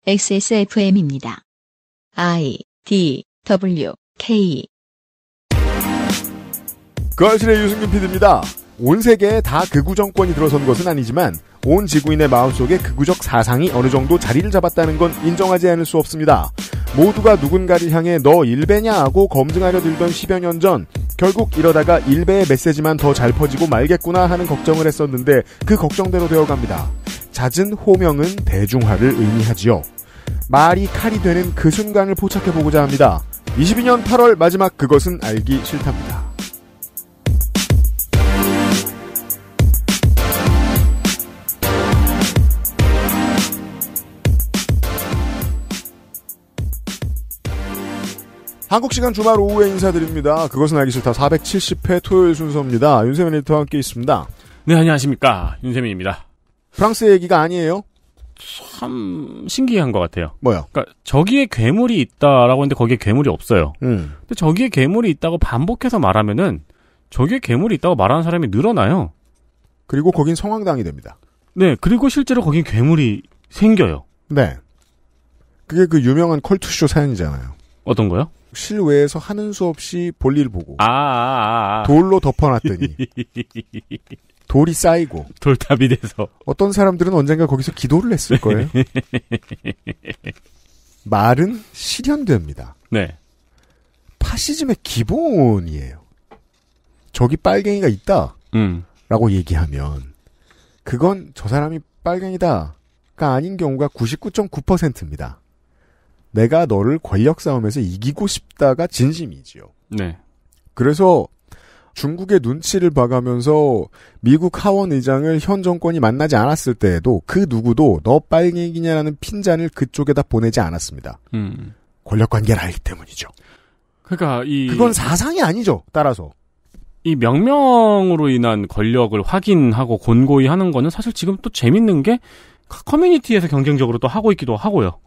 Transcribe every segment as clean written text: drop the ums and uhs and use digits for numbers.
XSFM입니다. I, D, W, K. 그 알실의 유승균 PD입니다. 온 세계에 다 극우 정권이 들어선 것은 아니지만 온 지구인의 마음속에 극우적 사상이 어느 정도 자리를 잡았다는 건 인정하지 않을 수 없습니다. 모두가 누군가를 향해 너 일베냐 하고 검증하려 들던 10여 년 전 결국 이러다가 일베의 메시지만 더 잘 퍼지고 말겠구나 하는 걱정을 했었는데 그 걱정대로 되어갑니다. 잦은 호명은 대중화를 의미하지요. 말이 칼이 되는 그 순간을 포착해보고자 합니다. 22년 8월 마지막 그것은 알기 싫답니다. 한국시간 주말 오후에 인사드립니다. 그것은 알기 싫다 470회 토요일 순서입니다. 윤세민 에디터와 함께 있습니다. 네, 안녕하십니까. 윤세민입니다. 프랑스 얘기가 아니에요? 참 신기한 것 같아요. 뭐요? 그러니까 저기에 괴물이 있다라고 했는데 거기에 괴물이 없어요. 근데 저기에 괴물이 있다고 반복해서 말하면은 저기에 괴물이 있다고 말하는 사람이 늘어나요. 그리고 거긴 성황당이 됩니다. 네, 그리고 실제로 거긴 괴물이 생겨요. 네. 그게 그 유명한 컬투쇼 사연이잖아요. 어떤 거요? 실외에서 하는 수 없이 볼일 보고 아. 돌로 덮어놨더니 돌이 쌓이고 돌탑이 돼서 어떤 사람들은 언젠가 거기서 기도를 했을 거예요. 말은 실현됩니다. 네. 파시즘의 기본이에요. 저기 빨갱이가 있다 라고 얘기하면 그건 저 사람이 빨갱이다가 아닌 경우가 99.9%입니다. 내가 너를 권력 싸움에서 이기고 싶다가 진심이지요. 네. 그래서 중국의 눈치를 봐가면서 미국 하원 의장을 현 정권이 만나지 않았을 때에도 그 누구도 너 빨갱이냐라는 핀잔을 그쪽에다 보내지 않았습니다. 권력 관계를 알기 때문이죠. 그러니까 그건 사상이 아니죠. 따라서. 이 명명으로 인한 권력을 확인하고 곤고히 하는 거는 사실 지금 또 재밌는 게 커뮤니티에서 경쟁적으로 또 하고 있기도 하고요.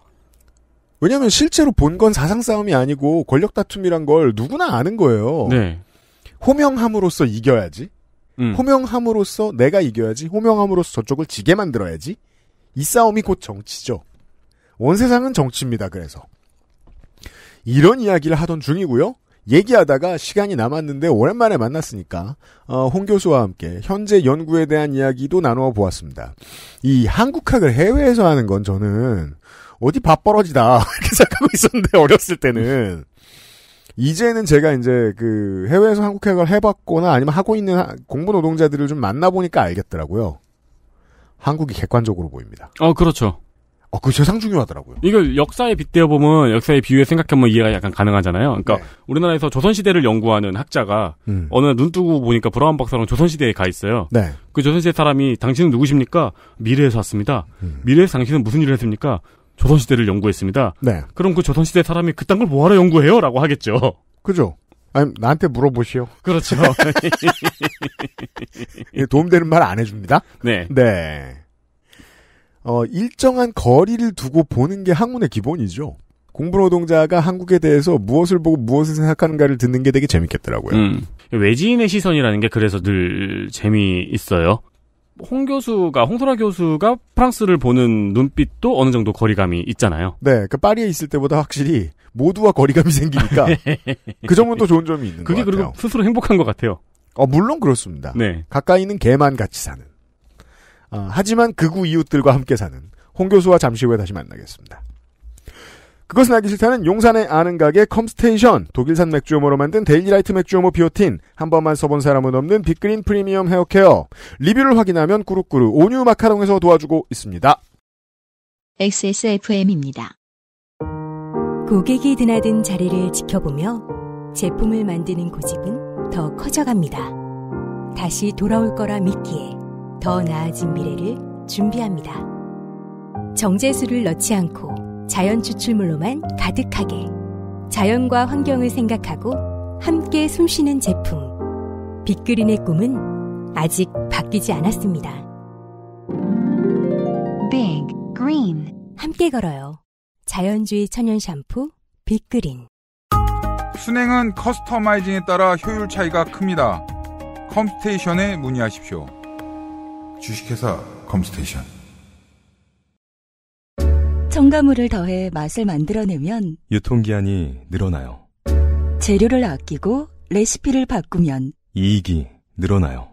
왜냐하면 실제로 본 건 사상 싸움이 아니고 권력 다툼이란 걸 누구나 아는 거예요. 네. 호명함으로써 이겨야지. 호명함으로써 내가 이겨야지. 호명함으로써 저쪽을 지게 만들어야지. 이 싸움이 곧 정치죠. 온 세상은 정치입니다. 그래서 이런 이야기를 하던 중이고요. 얘기하다가 시간이 남았는데 오랜만에 만났으니까 홍 교수와 함께 현재 연구에 대한 이야기도 나누어 보았습니다. 이 한국학을 해외에서 하는 건 저는 어디 밥벌어지다 이렇게 생각하고 있었는데 어렸을 때는 이제는 제가 이제 그 해외에서 한국학을 해봤거나 아니면 하고 있는 공부 노동자들을 좀 만나보니까 알겠더라고요. 한국이 객관적으로 보입니다. 그렇죠. 그거 세상 중요하더라고요. 이걸 역사에 빗대어 보면 역사의 비유에 생각하면 이해가 약간 가능하잖아요. 그러니까 네. 우리나라에서 조선시대를 연구하는 학자가 어느 날 눈 뜨고 보니까 브라운 박사랑 조선시대에 가 있어요. 네. 그 조선시대 사람이 당신은 누구십니까? 미래에서 왔습니다. 미래에서 당신은 무슨 일을 했습니까? 조선시대를 연구했습니다. 네. 그럼 그 조선시대 사람이 그딴 걸 뭐하러 연구해요? 라고 하겠죠. 그죠? 아니, 나한테 물어보시오. 그렇죠. 도움되는 말 안 해줍니다. 네. 네. 일정한 거리를 두고 보는 게 학문의 기본이죠. 공부노동자가 한국에 대해서 무엇을 보고 무엇을 생각하는가를 듣는 게 되게 재밌겠더라고요. 외지인의 시선이라는 게 그래서 늘 재미있어요. 홍소라 교수가 프랑스를 보는 눈빛도 어느 정도 거리감이 있잖아요. 네, 그 파리에 있을 때보다 확실히 모두와 거리감이 생기니까 그 점은 또 좋은 점이 있는 것 같아요. 그게 그리고 스스로 행복한 것 같아요. 물론 그렇습니다. 네. 가까이 있는 개만 같이 사는. 하지만 극우 이웃들과 함께 사는 홍 교수와 잠시 후에 다시 만나겠습니다. 그것은 알기 싫다는 용산의 아는 가게 컴스테이션, 독일산 맥주효모로 만든 데일리라이트 맥주효모 비오틴, 한 번만 써본 사람은 없는 빅그린 프리미엄 헤어케어, 리뷰를 확인하면 꾸루꾸루 온유 마카롱에서 도와주고 있습니다. XSFM입니다. 고객이 드나든 자리를 지켜보며 제품을 만드는 고집은 더 커져갑니다. 다시 돌아올 거라 믿기에 더 나아진 미래를 준비합니다. 정제수를 넣지 않고 자연 추출물로만 가득하게 자연과 환경을 생각하고 함께 숨쉬는 제품. 빅그린의 꿈은 아직 바뀌지 않았습니다. Big Green 함께 걸어요. 자연주의 천연 샴푸 빅그린. 순행은 커스터마이징에 따라 효율 차이가 큽니다. 컴스테이션에 문의하십시오. 주식회사 컴스테이션. 첨가물을 더해 맛을 만들어내면 유통기한이 늘어나요. 재료를 아끼고 레시피를 바꾸면 이익이 늘어나요.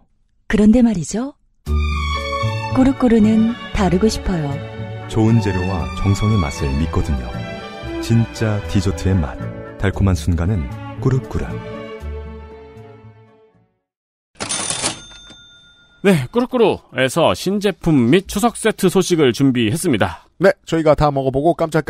그런데 말이죠. 꾸루꾸루는 다르고 싶어요. 좋은 재료와 정성의 맛을 믿거든요. 진짜 디저트의 맛. 달콤한 순간은 꾸룩꾸룩. 네, 꾸루꾸루에서 신제품 및 추석 세트 소식을 준비했습니다. 네, 저희가 다 먹어보고 깜짝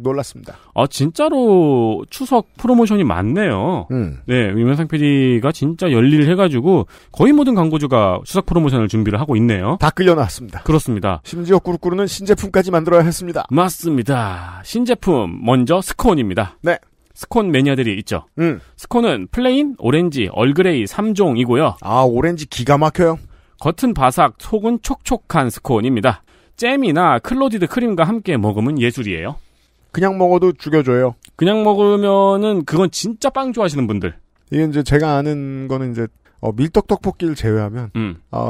놀랐습니다. 진짜로 추석 프로모션이 많네요. 네, 유명상 PD가 진짜 열일해가지고 거의 모든 광고주가 추석 프로모션을 준비를 하고 있네요. 다 끌려 나왔습니다. 그렇습니다. 심지어 꾸루꾸루는 신제품까지 만들어야 했습니다. 맞습니다. 신제품 먼저 스콘입니다. 네. 스콘 매니아들이 있죠. 스콘은 플레인, 오렌지, 얼그레이 3종이고요. 오렌지 기가 막혀요. 겉은 바삭, 속은 촉촉한 스콘입니다. 잼이나 클로디드 크림과 함께 먹으면 예술이에요. 그냥 먹어도 죽여줘요. 그냥 먹으면은 그건 진짜 빵 좋아하시는 분들. 이게 이제 제가 아는 거는 이제 밀떡 떡볶이를 제외하면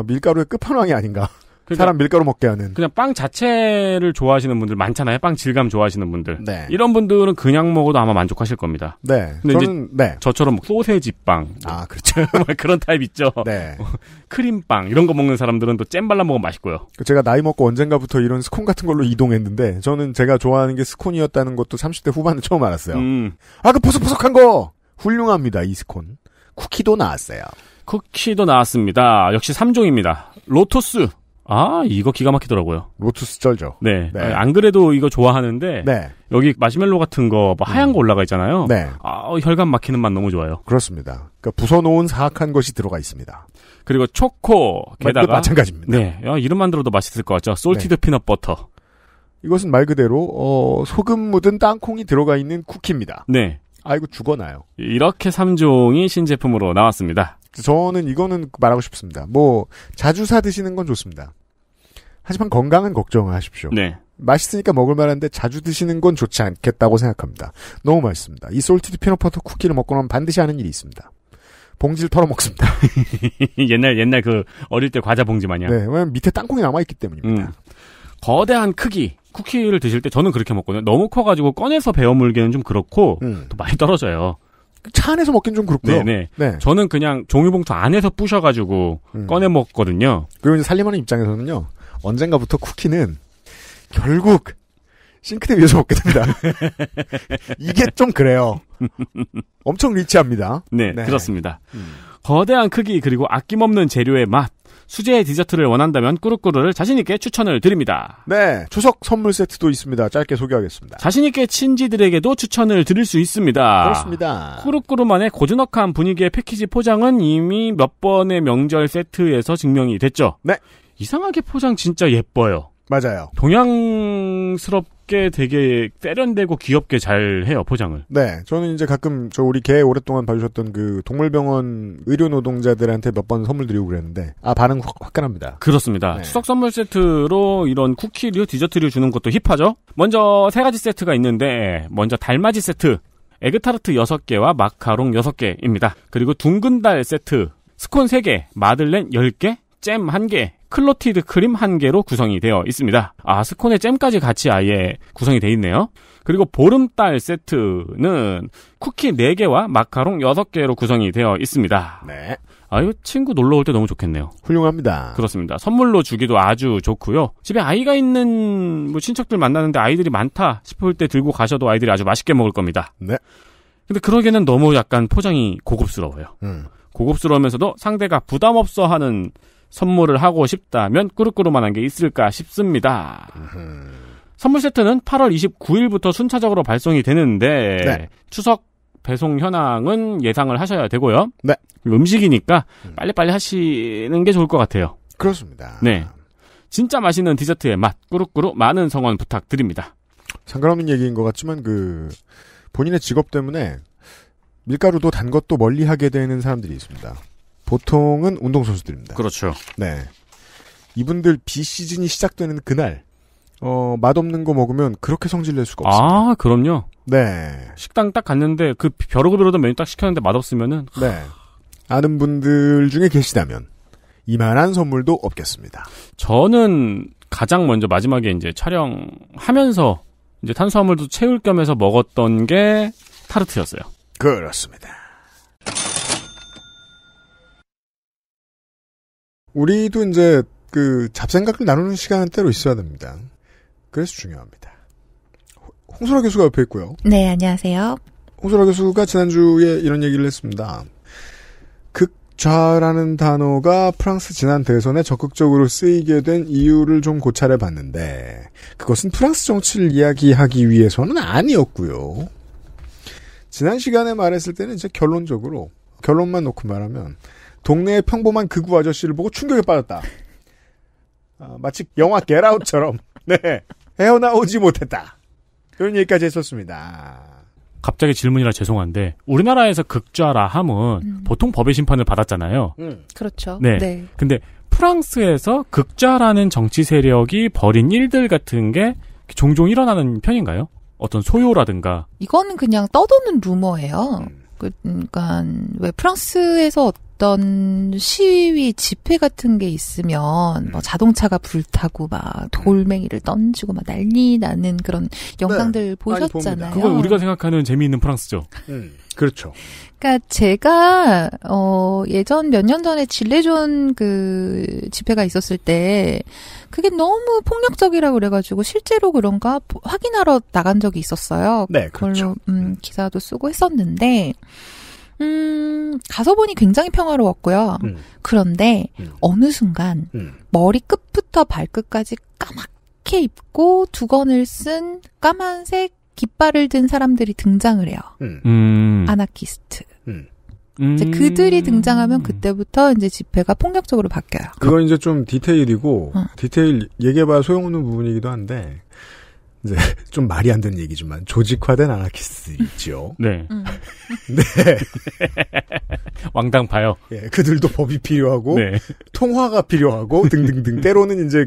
밀가루의 끝판왕이 아닌가. 그러니까 사람 밀가루 먹게 하는. 그냥 빵 자체를 좋아하시는 분들 많잖아요. 빵 질감 좋아하시는 분들. 네. 이런 분들은 그냥 먹어도 아마 만족하실 겁니다. 네. 근데 저는 이제 저처럼 소세지 빵. 그렇죠. 그런 타입 있죠. 네. 크림빵 이런 거 먹는 사람들은 또 잼 발라 먹으면 맛있고요. 제가 나이 먹고 언젠가부터 이런 스콘 같은 걸로 이동했는데 저는 제가 좋아하는 게 스콘이었다는 것도 30대 후반에 처음 알았어요. 그 포석포석한 거 훌륭합니다. 이 스콘. 쿠키도 나왔어요. 쿠키도 나왔습니다. 역시 3종입니다. 로토스. 이거 기가 막히더라고요. 로투스 쩔죠. 네. 안 그래도 이거 좋아하는데. 네. 여기 마시멜로 같은 거 하얀 거 올라가 있잖아요. 네. 혈관 막히는 맛 너무 좋아요. 그렇습니다. 그러니까 부숴놓은 사악한 것이 들어가 있습니다. 그리고 초코 게다가 마찬가지입니다. 네. 이름만 들어도 맛있을 것 같죠. 솔티드 피넛 버터. 이것은 말 그대로 소금 묻은 땅콩이 들어가 있는 쿠키입니다. 네. 이거 죽어나요. 이렇게 3종이 신제품으로 나왔습니다. 저는 이거는 말하고 싶습니다. 자주 사 드시는 건 좋습니다. 하지만 건강은 걱정하십시오. 네. 맛있으니까 먹을 만한데 자주 드시는 건 좋지 않겠다고 생각합니다. 너무 맛있습니다. 이 솔티드 피넛버터 쿠키를 먹고 나면 반드시 하는 일이 있습니다. 봉지를 털어 먹습니다. 옛날 그 어릴 때 과자 봉지 마냥. 네, 왜냐면 밑에 땅콩이 남아있기 때문입니다. 거대한 크기 쿠키를 드실 때 저는 그렇게 먹거든요. 너무 커가지고 꺼내서 베어 물기는 좀 그렇고 또 많이 떨어져요. 차 안에서 먹긴 좀 그렇고요. 네. 저는 그냥 종이봉투 안에서 부셔가지고 꺼내 먹거든요. 그리고 이제 살림하는 입장에서는요. 언젠가부터 쿠키는 결국 싱크대 위에서 먹게 됩니다. 이게 좀 그래요. 엄청 리치합니다. 네. 그렇습니다. 거대한 크기 그리고 아낌없는 재료의 맛. 수제 디저트를 원한다면 꾸루꾸루를 자신있게 추천을 드립니다. 네. 추석 선물 세트도 있습니다. 짧게 소개하겠습니다. 자신있게 친지들에게도 추천을 드릴 수 있습니다. 그렇습니다. 꾸루꾸루만의 고즈넉한 분위기의 패키지 포장은 이미 몇 번의 명절 세트에서 증명이 됐죠. 네. 이상하게 포장 진짜 예뻐요. 맞아요. 동양스럽게 되게 세련되고 귀엽게 잘 해요, 포장을. 네. 저는 이제 가끔 우리 개 오랫동안 봐주셨던 그 동물병원 의료 노동자들한테 몇 번 선물 드리고 그랬는데, 반응 화끈합니다. 그렇습니다. 네. 추석 선물 세트로 이런 쿠키류, 디저트류 주는 것도 힙하죠? 먼저 3가지 세트가 있는데, 먼저 달맞이 세트. 에그타르트 6개와 마카롱 6개입니다. 그리고 둥근 달 세트. 스콘 3개, 마들렌 10개, 잼 1개, 클로티드 크림 1개로 구성이 되어 있습니다. 스콘에 잼까지 같이 아예 구성이 되어 있네요. 그리고 보름달 세트는 쿠키 4개와 마카롱 6개로 구성이 되어 있습니다. 네. 이거 친구 놀러 올 때 너무 좋겠네요. 훌륭합니다. 그렇습니다. 선물로 주기도 아주 좋고요. 집에 아이가 있는 친척들 만나는데 아이들이 많다 싶을 때 들고 가셔도 아이들이 아주 맛있게 먹을 겁니다. 네. 근데 그러기에는 너무 약간 포장이 고급스러워요. 고급스러우면서도 상대가 부담 없어 하는 선물을 하고 싶다면 꾸루꾸루만한 게 있을까 싶습니다. 선물 세트는 8월 29일부터 순차적으로 발송이 되는데 네. 추석 배송 현황은 예상을 하셔야 되고요. 네. 음식이니까 빨리빨리 하시는 게 좋을 것 같아요. 그렇습니다. 네. 진짜 맛있는 디저트의 맛 꾸루꾸루 많은 성원 부탁드립니다. 상관없는 얘기인 것 같지만 본인의 직업 때문에 밀가루도 단 것도 멀리하게 되는 사람들이 있습니다. 보통은 운동선수들입니다. 그렇죠. 네. 이분들 비시즌이 시작되는 그날, 맛없는 거 먹으면 그렇게 성질 낼 수가 없습니다. 그럼요. 네. 식당 딱 갔는데 벼르고 벼르던 메뉴 딱 시켰는데 맛없으면은. 네. 아는 분들 중에 계시다면, 이만한 선물도 없겠습니다. 저는 가장 먼저 마지막에 이제 촬영하면서 이제 탄수화물도 채울 겸해서 먹었던 게 타르트였어요. 그렇습니다. 우리도 이제 그 잡생각을 나누는 시간은 때로 있어야 됩니다. 그래서 중요합니다. 홍소라 교수가 옆에 있고요. 네, 안녕하세요. 홍소라 교수가 지난주에 이런 얘기를 했습니다. 극좌라는 단어가 프랑스 지난 대선에 적극적으로 쓰이게 된 이유를 좀 고찰해 봤는데 그것은 프랑스 정치를 이야기하기 위해서는 아니었고요. 지난 시간에 말했을 때는 이제 결론만 놓고 말하면 동네의 평범한 극우 아저씨를 보고 충격에 빠졌다. 마치 영화 겟아웃처럼 네, 헤어나오지 못했다. 이런 얘기까지 했었습니다. 갑자기 질문이라 죄송한데 우리나라에서 극좌라 함은 보통 법의 심판을 받았잖아요. 그렇죠. 네. 네. 근데 프랑스에서 극좌라는 정치 세력이 벌인 일들 같은 게 종종 일어나는 편인가요? 어떤 소요라든가. 이거는 그냥 떠도는 루머예요. 그러니까 왜 프랑스에서 어떤 시위 집회 같은 게 있으면 뭐 자동차가 불타고 막 돌멩이를 던지고 막 난리 나는 그런 영상들 네, 보셨잖아요. 그건 우리가 생각하는 재미있는 프랑스죠. 그렇죠. 그러니까 제가 예전 몇 년 전에 질레존 그 집회가 있었을 때 그게 너무 폭력적이라고 그래가지고 실제로 그런가 확인하러 나간 적이 있었어요. 네, 그렇죠. 그걸로 기사도 쓰고 했었는데 가서 보니 굉장히 평화로웠고요. 그런데 어느 순간 머리 끝부터 발끝까지 까맣게 입고 두건을 쓴 까만색 깃발을 든 사람들이 등장을 해요. 아나키스트. 이제 그들이 등장하면 그때부터 이제 집회가 폭력적으로 바뀌어요. 그건 이제 좀 디테일이고 디테일 얘기해봐야 소용없는 부분이기도 한데 이제 좀 말이 안 되는 얘기지만 조직화된 아나키스트들이 있죠. 네. 네. 왕당파요. 예, 그들도 법이 필요하고 네. 통화가 필요하고 등등등. 때로는 이제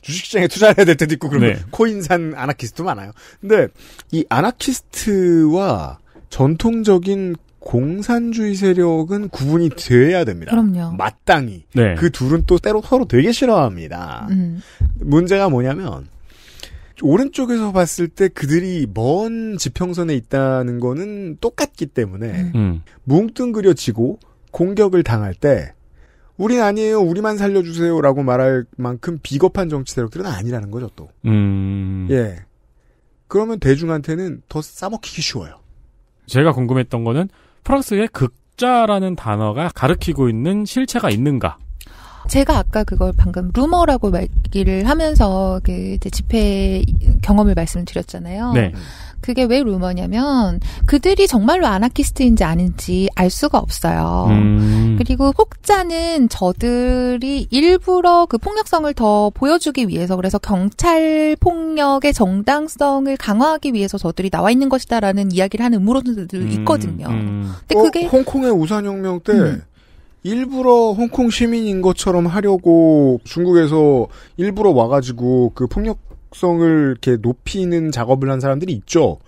주식시장에 투자를 해야 될 때도 있고 그러면 네. 코인 산 아나키스트도 많아요. 근데 이 아나키스트와 전통적인 공산주의 세력은 구분이 돼야 됩니다. 그럼요. 마땅히. 네. 그 둘은 또 때로 서로 되게 싫어합니다. 문제가 뭐냐면 오른쪽에서 봤을 때 그들이 먼 지평선에 있다는 거는 똑같기 때문에 뭉뚱그려지고 공격을 당할 때 우린 아니에요. 우리만 살려주세요라고 말할 만큼 비겁한 정치 세력들은 아니라는 거죠 또. 예. 그러면 대중한테는 더 싸먹히기 쉬워요. 제가 궁금했던 거는 프랑스의 극좌라는 단어가 가리키고 있는 실체가 있는가? 제가 아까 그걸 방금 루머라고 얘기를 하면서 그 이제 집회 경험을 말씀을 드렸잖아요. 네. 그게 왜 루머냐면 그들이 정말로 아나키스트인지 아닌지 알 수가 없어요. 그리고 혹자는 저들이 일부러 그 폭력성을 더 보여주기 위해서 그래서 경찰 폭력의 정당성을 강화하기 위해서 저들이 나와 있는 것이다라는 이야기를 하는 음모론들도 있거든요. 근데 그게 홍콩의 우산혁명 때 일부러 홍콩 시민인 것처럼 하려고 중국에서 일부러 와가지고 그 폭력성을 이렇게 높이는 작업을 한 사람들이 있죠.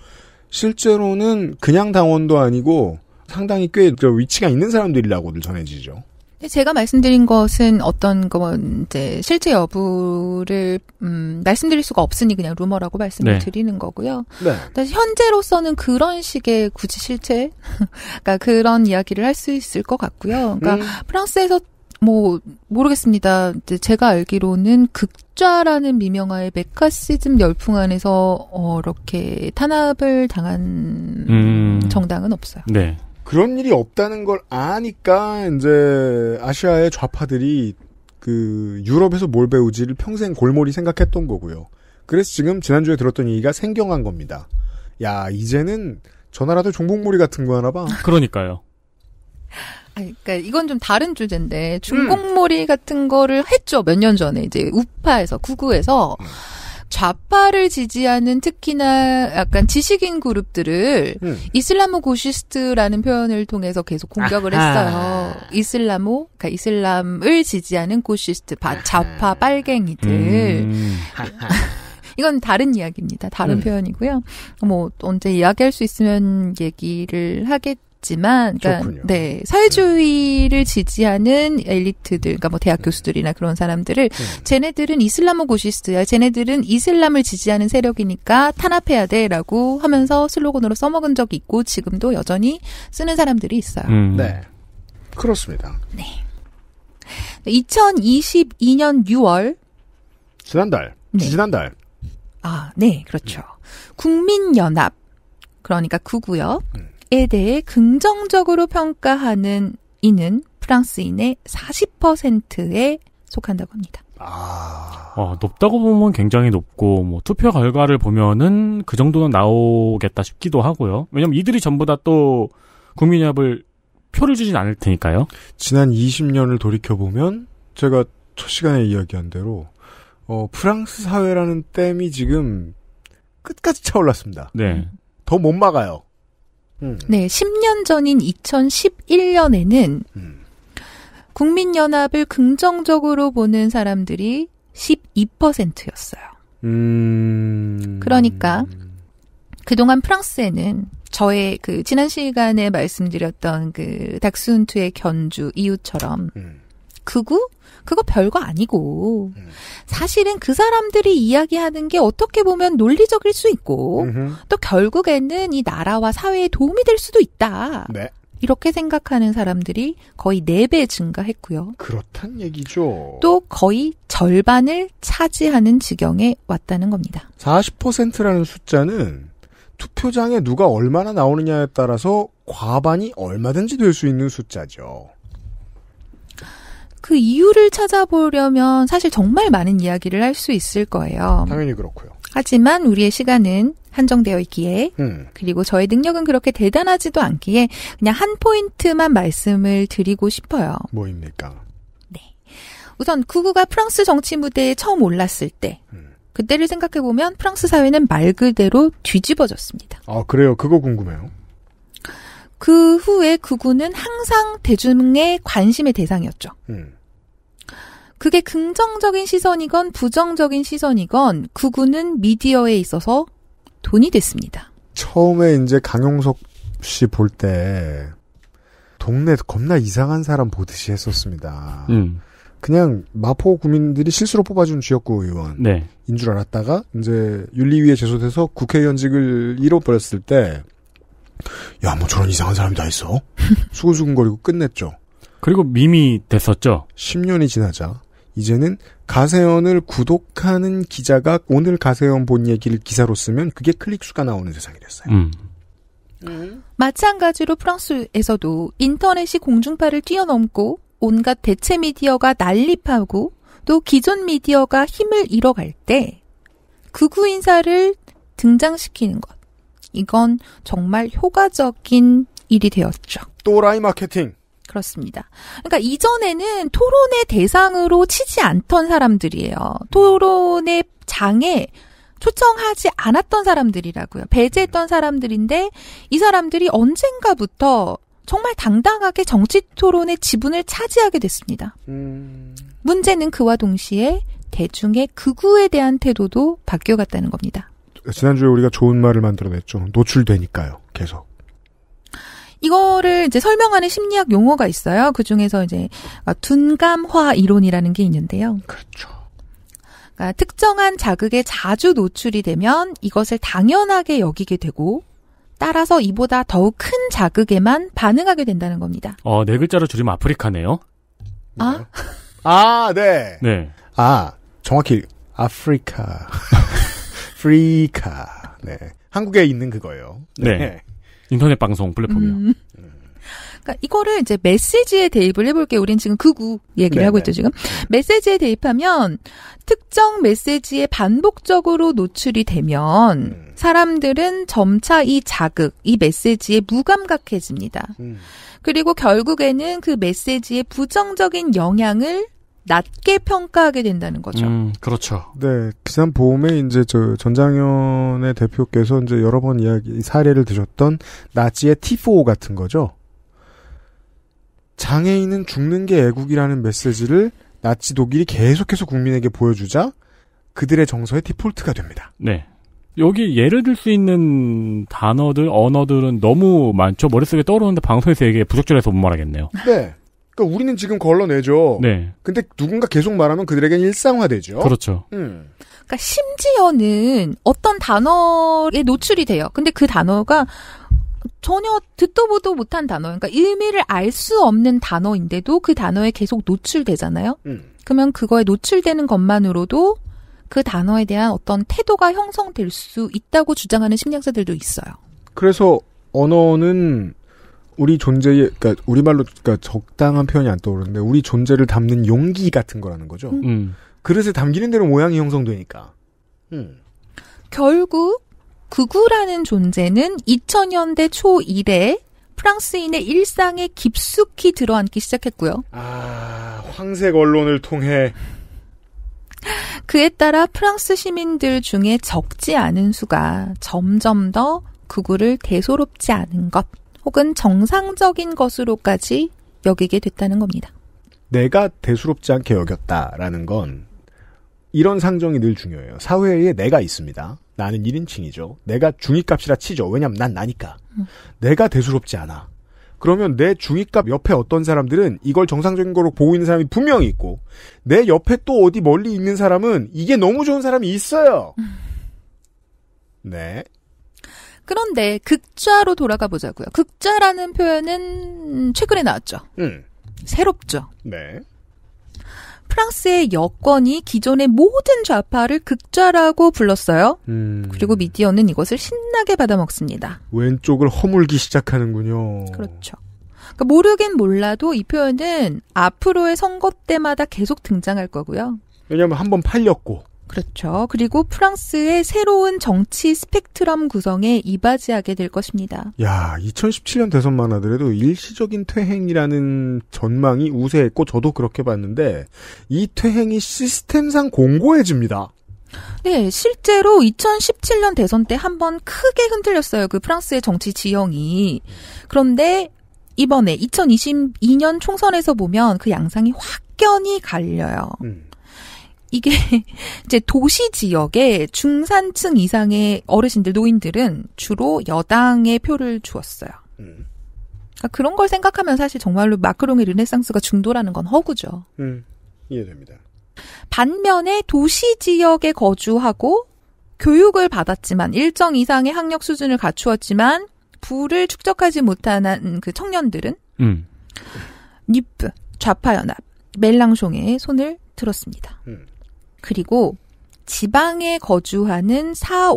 실제로는 그냥 당원도 아니고 상당히 꽤 위치가 있는 사람들이라고들 전해지죠. 제가 말씀드린 것은 어떤 이제 실제 여부를 말씀드릴 수가 없으니 그냥 루머라고 말씀을 드리는 거고요. 네. 현재로서는 그런 식의 굳이 실체, 그러니까 그런 이야기를 할 수 있을 것 같고요. 그러니까 프랑스에서 모르겠습니다. 이제 제가 알기로는 극좌라는 미명하에 메카시즘 열풍 안에서 이렇게 탄압을 당한 정당은 없어요. 네. 그런 일이 없다는 걸 아니까 이제 아시아의 좌파들이 그 유럽에서 뭘 배우지를 평생 골몰이 생각했던 거고요. 그래서 지금 지난주에 들었던 얘기가 생경한 겁니다. 야, 이제는 저 나라도 종북몰이 같은 거 하나 봐. 그러니까요. 그러니까 이건 좀 다른 주제인데 중공몰이 같은 거를 했죠. 몇 년 전에 이제 우파에서 구구에서 좌파를 지지하는 특히나 약간 지식인 그룹들을 이슬라모 고시스트라는 표현을 통해서 계속 공격을 했어요. 그러니까 이슬람을 지지하는 고시스트, 좌파 빨갱이들. 이건 다른 이야기입니다. 다른 표현이고요. 언제 이야기할 수 있으면 얘기를 있지만, 그러니까 네, 사회주의를 지지하는 엘리트들, 그러니까 뭐 대학 교수들이나 그런 사람들을 쟤네들은 이슬라모고시스트야, 쟤네들은 이슬람을 지지하는 세력이니까 탄압해야 돼라고 하면서 슬로건으로 써먹은 적이 있고 지금도 여전히 쓰는 사람들이 있어요. 네, 그렇습니다. 네. 2022년 6월 지난달, 지난달. 아, 네, 그렇죠. 국민연합, 그러니까 구구역에 대해 긍정적으로 평가하는 이는 프랑스인의 40%에 속한다고 합니다. 높다고 보면 굉장히 높고, 뭐, 투표 결과를 보면은 그 정도는 나오겠다 싶기도 하고요. 왜냐면 이들이 전부 다 또 국민연합을 표를 주진 않을 테니까요. 지난 20년을 돌이켜보면 제가 첫 시간에 이야기한 대로 프랑스 사회라는 댐이 지금 끝까지 차올랐습니다. 네. 더 못 막아요. 네, 10년 전인 2011년에는 국민연합을 긍정적으로 보는 사람들이 12%였어요. 그러니까 그동안 프랑스에는 저의 그 지난 시간에 말씀드렸던 그 닥스훈트의 견주 이유처럼 극우? 그거 별거 아니고 사실은 그 사람들이 이야기하는 게 어떻게 보면 논리적일 수 있고 또 결국에는 이 나라와 사회에 도움이 될 수도 있다. 네. 이렇게 생각하는 사람들이 거의 4배 증가했고요. 그렇단 얘기죠. 또 거의 절반을 차지하는 지경에 왔다는 겁니다. 40%라는 숫자는 투표장에 누가 얼마나 나오느냐에 따라서 과반이 얼마든지 될 수 있는 숫자죠. 그 이유를 찾아보려면 사실 정말 많은 이야기를 할 수 있을 거예요. 당연히 그렇고요. 하지만 우리의 시간은 한정되어 있기에 그리고 저의 능력은 그렇게 대단하지도 않기에 그냥 한 포인트만 말씀을 드리고 싶어요. 뭐입니까? 네. 우선 구구가 프랑스 정치 무대에 처음 올랐을 때 그때를 생각해보면 프랑스 사회는 말 그대로 뒤집어졌습니다. 아, 그래요? 그거 궁금해요. 그 후에 구구는 항상 대중의 관심의 대상이었죠. 그게 긍정적인 시선이건 부정적인 시선이건 구구는 미디어에 있어서 돈이 됐습니다. 처음에 이제 강용석 씨 볼 때 동네 겁나 이상한 사람 보듯이 했었습니다. 그냥 마포 구민들이 실수로 뽑아준 지역구 의원인 네. 줄 알았다가 이제 윤리위에 제소돼서 국회의원직을 잃어버렸을 때 야, 뭐 저런 이상한 사람이 다 있어? 수근수근거리고 끝냈죠. 그리고 밈이 됐었죠. 10년이 지나자 이제는 가세연을 구독하는 기자가 오늘 가세연 본 얘기를 기사로 쓰면 그게 클릭수가 나오는 세상이 됐어요. 마찬가지로 프랑스에서도 인터넷이 공중파를 뛰어넘고 온갖 대체 미디어가 난립하고 또 기존 미디어가 힘을 잃어갈 때 극우 인사를 등장시키는 것. 이건 정말 효과적인 일이 되었죠. 또라이 마케팅. 그렇습니다. 그러니까 이전에는 토론의 대상으로 치지 않던 사람들이에요. 토론의 장에 초청하지 않았던 사람들이라고요. 배제했던 사람들인데 이 사람들이 언젠가부터 정말 당당하게 정치 토론의 지분을 차지하게 됐습니다. 문제는 그와 동시에 대중의 극우에 대한 태도도 바뀌어갔다는 겁니다. 지난주에 우리가 좋은 말을 만들어냈죠. 노출되니까요. 계속. 이거를 이제 설명하는 심리학 용어가 있어요. 그 중에서 이제 둔감화 이론이라는 게 있는데요. 그렇죠. 그러니까 특정한 자극에 자주 노출이 되면 이것을 당연하게 여기게 되고 따라서 이보다 더욱 큰 자극에만 반응하게 된다는 겁니다. 네 글자로 줄이면 아프리카네요. 아? 아, 네. 네. 아, 정확히 아프리카. 프리카. 네. 한국에 있는 그거예요. 네. 인터넷 방송 플랫폼이요. 그러니까 이거를 이제 메시지에 대입을 해볼게요. 우린 지금 극우 얘기를 하고 있죠, 지금. 메시지에 대입하면 특정 메시지에 반복적으로 노출이 되면 사람들은 점차 이 자극, 이 메시지에 무감각해집니다. 그리고 결국에는 그 메시지의 부정적인 영향을 낮게 평가하게 된다는 거죠. 그렇죠. 네, 지난 봄에 이제 전장현의 대표께서 이제 여러 번 사례를 드셨던 나치의 T4 같은 거죠. 장애인은 죽는 게 애국이라는 메시지를 나치 독일이 계속해서 국민에게 보여주자 그들의 정서의 디폴트가 됩니다. 네. 여기 예를 들 수 있는 단어들, 언어들은 너무 많죠. 머릿속에 떠오르는데 방송에서 얘기해 부적절해서 못 말하겠네요. 네. 그러니까 우리는 지금 걸러내죠. 네. 근데 누군가 계속 말하면 그들에겐 일상화되죠. 그렇죠. 그러니까 심지어는 어떤 단어에 노출이 돼요. 근데 그 단어가 전혀 듣도 보도 못한 단어, 그러니까 의미를 알 수 없는 단어인데도 그 단어에 계속 노출되잖아요. 그러면 그거에 노출되는 것만으로도 그 단어에 대한 어떤 태도가 형성될 수 있다고 주장하는 심리학자들도 있어요. 그래서 언어는 우리 존재의, 그러니까 우리말로 그러니까 적당한 표현이 안 떠오르는데 우리 존재를 담는 용기 같은 거라는 거죠. 그릇에 담기는 대로 모양이 형성되니까. 결국 극우라는 존재는 2000년대 초 이래 프랑스인의 일상에 깊숙이 들어앉기 시작했고요. 황색 언론을 통해 그에 따라 프랑스 시민들 중에 적지 않은 수가 점점 더 극우를 대수롭지 않은 것 혹은 정상적인 것으로까지 여기게 됐다는 겁니다. 내가 대수롭지 않게 여겼다라는 건 이런 상정이 늘 중요해요. 사회에 내가 있습니다. 나는 1인칭이죠. 내가 중위값이라 치죠. 왜냐면 난 나니까. 내가 대수롭지 않아. 그러면 내 중위값 옆에 어떤 사람들은 이걸 정상적인 거로 보고 있는 사람이 분명히 있고 내 옆에 또 어디 멀리 있는 사람은 이게 너무 좋은 사람이 있어요. 네. 그런데 극좌로 돌아가 보자고요. 극좌라는 표현은 최근에 나왔죠. 새롭죠. 네. 프랑스의 여권이 기존의 모든 좌파를 극좌라고 불렀어요. 그리고 미디어는 이것을 신나게 받아먹습니다. 왼쪽을 허물기 시작하는군요. 그렇죠. 그러니까 모르긴 몰라도 이 표현은 앞으로의 선거 때마다 계속 등장할 거고요. 왜냐하면 한번 팔렸고. 그렇죠. 그리고 프랑스의 새로운 정치 스펙트럼 구성에 이바지하게 될 것입니다. 야, 2017년 대선만 하더라도 일시적인 퇴행이라는 전망이 우세했고 저도 그렇게 봤는데 이 퇴행이 시스템상 공고해집니다. 네, 실제로 2017년 대선 때 한번 크게 흔들렸어요. 그 프랑스의 정치 지형이. 그런데 이번에 2022년 총선에서 보면 그 양상이 확연히 갈려요. 이게 이제 도시 지역의 중산층 이상의 어르신들, 노인들은 주로 여당의 표를 주었어요. 그러니까 그런 걸 생각하면 사실 정말로 마크롱의 르네상스가 중도라는 건 허구죠. 이해됩니다. 반면에 도시 지역에 거주하고 교육을 받았지만 일정 이상의 학력 수준을 갖추었지만 부를 축적하지 못한 그 청년들은 니프, 좌파연합, 멜랑숑의 손을 들었습니다. 그리고 지방에 거주하는 40,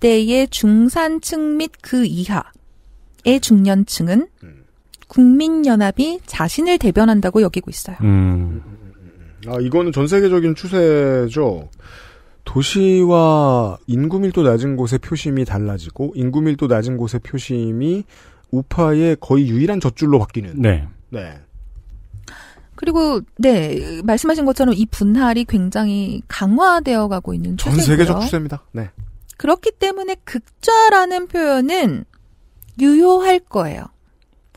50대의 중산층 및 그 이하의 중년층은 국민연합이 자신을 대변한다고 여기고 있어요. 이거는 전 세계적인 추세죠. 도시와 인구 밀도 낮은 곳의 표심이 달라지고 인구 밀도 낮은 곳의 표심이 우파의 거의 유일한 젖줄로 바뀌는. 네. 네. 그리고 네, 말씀하신 것처럼 이 분할이 굉장히 강화되어 가고 있는 추세고요. 전 세계적 추세입니다. 네. 그렇기 때문에 극좌라는 표현은 유효할 거예요.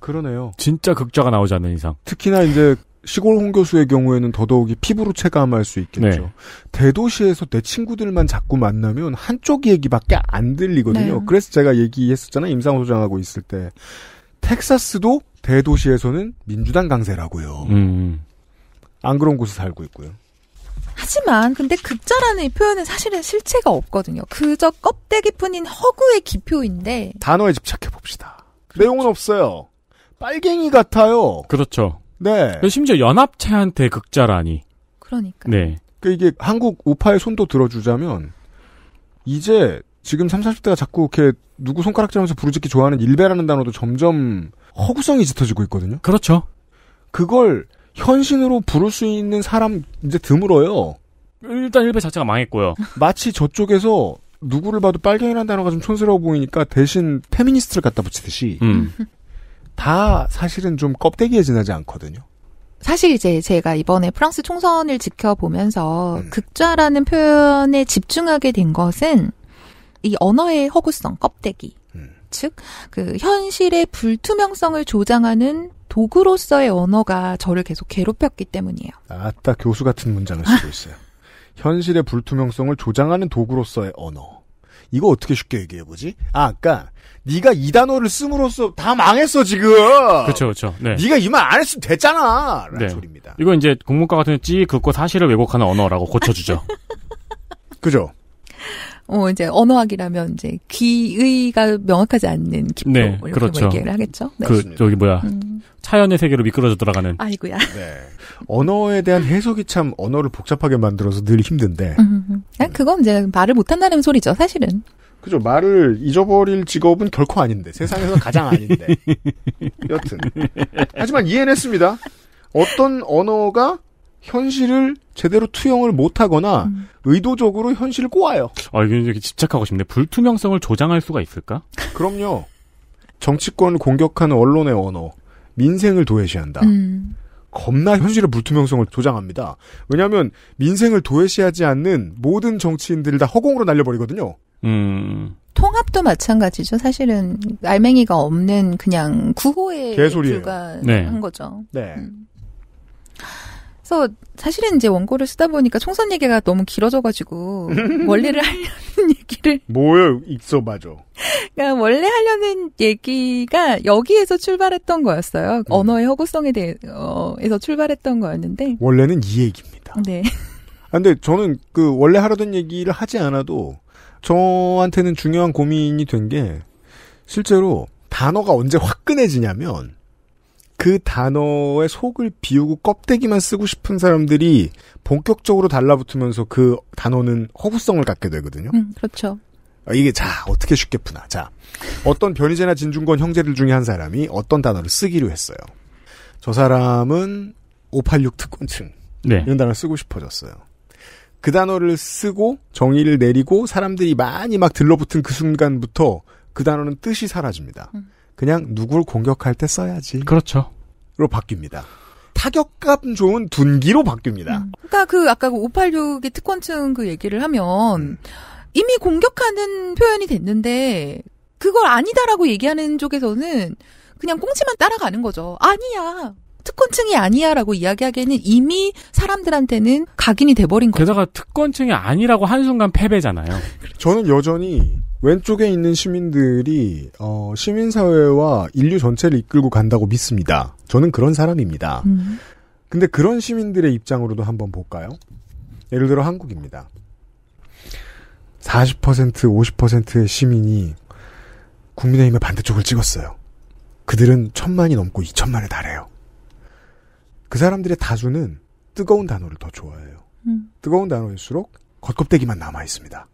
그러네요. 진짜 극좌가 나오지 않는 이상. 특히나 이제 시골 홍교수의 경우에는 더더욱이 피부로 체감할 수 있겠죠. 네. 대도시에서 내 친구들만 자꾸 만나면 한쪽 얘기밖에 안 들리거든요. 네. 그래서 제가 얘기했었잖아요. 임상호 소장하고 있을 때. 텍사스도 대도시에서는 민주당 강세라고요. 안 그런 곳에 살고 있고요. 하지만 근데 극좌라는 이 표현은 사실은 실체가 없거든요. 그저 껍데기뿐인 허구의 기표인데. 단어에 집착해 봅시다. 그렇죠. 내용은 없어요. 빨갱이 같아요. 그렇죠. 네. 심지어 연합체한테 극좌라니. 그러니까. 네. 그러니까 이게 한국 우파의 손도 들어주자면 이제 지금 30, 40대가 자꾸 이렇게 누구 손가락질하면서 부르짖기 좋아하는 일베라는 단어도 점점 허구성이 짙어지고 있거든요. 그렇죠. 그걸 현신으로 부를 수 있는 사람 이제 드물어요. 일단 일베 자체가 망했고요. 마치 저쪽에서 누구를 봐도 빨갱이라는 단어가 좀 촌스러워 보이니까 대신 페미니스트를 갖다 붙이듯이 다 사실은 좀 껍데기에 지나지 않거든요. 사실 이제 제가 이번에 프랑스 총선을 지켜보면서 극좌라는 표현에 집중하게 된 것은 이 언어의 허구성, 껍데기. 즉, 그 현실의 불투명성을 조장하는 도구로서의 언어가 저를 계속 괴롭혔기 때문이에요. 아따, 교수 같은 문장을 쓰고 있어요. 현실의 불투명성을 조장하는 도구로서의 언어. 이거 어떻게 쉽게 얘기해보지? 아까 네가 이 단어를 씀으로써 다 망했어 지금. 그렇죠. 네. 네가 이 말 안 했으면 됐잖아. 라는 네. 소리입니다. 이거 이제 국문과 같은 찌 긋고 사실을 왜곡하는 언어라고 고쳐주죠. 그죠? 이제 언어학이라면 이제 귀의가 명확하지 않는 기표 네, 이렇게 그렇죠. 뭐 얘기를 하겠죠. 네. 저기 뭐야 차연의 세계로 미끄러져 들어가는. 아이고야. 네. 언어에 대한 해석이 참 언어를 복잡하게 만들어서 늘 힘든데. 그건 이제 말을 못한다는 소리죠, 사실은. 그죠. 말을 잊어버릴 직업은 결코 아닌데. 세상에서 가장 아닌데. 여튼. 하지만 이해했습니다. 어떤 언어가 현실을 제대로 투영을 못하거나 의도적으로 현실을 꼬아요. 이게 집착하고 싶네. 불투명성을 조장할 수가 있을까? 그럼요. 정치권을 공격하는 언론의 언어. 민생을 도외시한다. 겁나 현실의 불투명성을 조장합니다. 왜냐하면 민생을 도외시하지 않는 모든 정치인들을 다 허공으로 날려버리거든요. 통합도 마찬가지죠. 사실은 알맹이가 없는 그냥 구호에 개소리예요. 불과한 네. 거죠. 네. 그래서 사실은 이제 원고를 쓰다 보니까 총선 얘기가 너무 길어져가지고 원래를 하려는 얘기를 뭐요? 있어 맞아. 그러니까 원래 하려는 얘기가 여기에서 출발했던 거였어요. 언어의 허구성에 대해서 출발했던 거였는데 원래는 이 얘기입니다. 네. 근데 저는 그 원래 하려던 얘기를 하지 않아도 저한테는 중요한 고민이 된 게 실제로 단어가 언제 화끈해지냐면 그 단어의 속을 비우고 껍데기만 쓰고 싶은 사람들이 본격적으로 달라붙으면서 그 단어는 허구성을 갖게 되거든요. 그렇죠. 이게 어떻게 쉽게 푸나. 어떤 변희재나 진중권 형제들 중에 한 사람이 어떤 단어를 쓰기로 했어요. 저 사람은 586 특권층 네. 이런 단어를 쓰고 싶어졌어요. 그 단어를 쓰고 정의를 내리고 사람들이 많이 막 들러붙은 그 순간부터 그 단어는 뜻이 사라집니다. 그냥 누굴 공격할 때 써야지. 그렇죠. 로 바뀝니다. 타격감 좋은 둔기로 바뀝니다. 그러니까 아까 586의 특권층 그 얘기를 하면 이미 공격하는 표현이 됐는데 그걸 아니다라고 얘기하는 쪽에서는 그냥 꽁치만 따라가는 거죠. 아니야. 특권층이 아니야라고 이야기하기에는 이미 사람들한테는 각인이 돼버린 거죠. 게다가 특권층이 아니라고 한순간 패배잖아요. 저는 여전히 왼쪽에 있는 시민들이 시민사회와 인류 전체를 이끌고 간다고 믿습니다. 저는 그런 사람입니다. 근데 그런 시민들의 입장으로도 한번 볼까요? 예를 들어 한국입니다. 40%, 50%의 시민이 국민의힘의 반대쪽을 찍었어요. 그들은 1,000만이 넘고 2,000만에 달해요. 그 사람들의 다수는 뜨거운 단어를 더 좋아해요. 뜨거운 단어일수록 겉껍데기만 남아있습니다.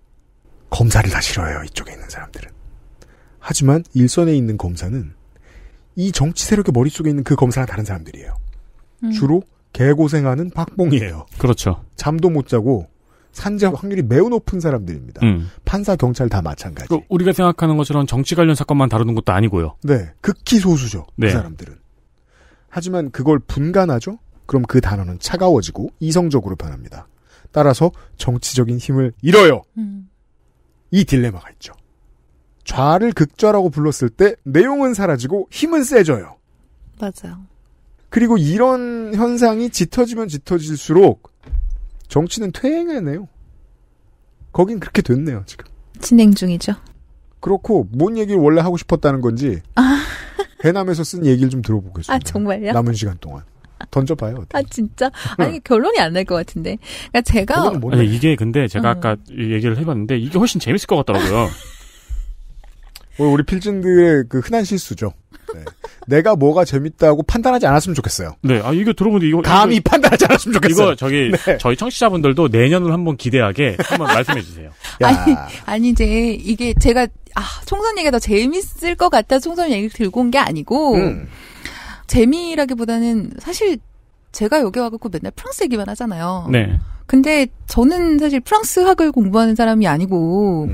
검사를 다 싫어해요. 이쪽에 있는 사람들은. 하지만 일선에 있는 검사는 이 정치 세력의 머릿속에 있는 그 검사랑 다른 사람들이에요. 주로 개고생하는 박봉이에요. 그렇죠. 잠도 못 자고 산재 확률이 매우 높은 사람들입니다. 판사, 경찰 다 마찬가지. 우리가 생각하는 것처럼 정치 관련 사건만 다루는 것도 아니고요. 네. 극히 소수죠. 네. 그 사람들은. 하지만 그걸 분간하죠? 그럼 그 단어는 차가워지고 이성적으로 변합니다. 따라서 정치적인 힘을 잃어요. 이 딜레마가 있죠. 좌를 극좌라고 불렀을 때 내용은 사라지고 힘은 세져요. 맞아요. 그리고 이런 현상이 짙어지면 짙어질수록 정치는 퇴행하네요. 거긴 그렇게 됐네요, 지금. 진행 중이죠. 그렇고 뭔 얘기를 원래 하고 싶었다는 건지 해남에서 쓴 얘기를 좀 들어보겠습니다. 아, 정말요? 남은 시간 동안. 던져봐요. 어디. 아, 진짜? 아니, 결론이 안 날 것 같은데. 그러니까 제가. 아니, 이게 근데 제가 아까 얘기를 해봤는데 이게 훨씬 재밌을 것 같더라고요. 우리 필진들의 그 흔한 실수죠. 네. 내가 뭐가 재밌다고 판단하지 않았으면 좋겠어요. 네, 이게 들어보는데 이거. 감히 판단하지 않았으면 좋겠어요. 이거 저희 청취자분들도 내년을 한번 기대하게 한번 말씀해주세요. 아니, 이게 제가, 총선 얘기가 더 재밌을 것 같아 총선 얘기를 들고 온 게 아니고, 재미라기보다는 사실 제가 여기 와갖고 맨날 프랑스 얘기만 하잖아요. 네. 근데 저는 사실 프랑스학을 공부하는 사람이 아니고,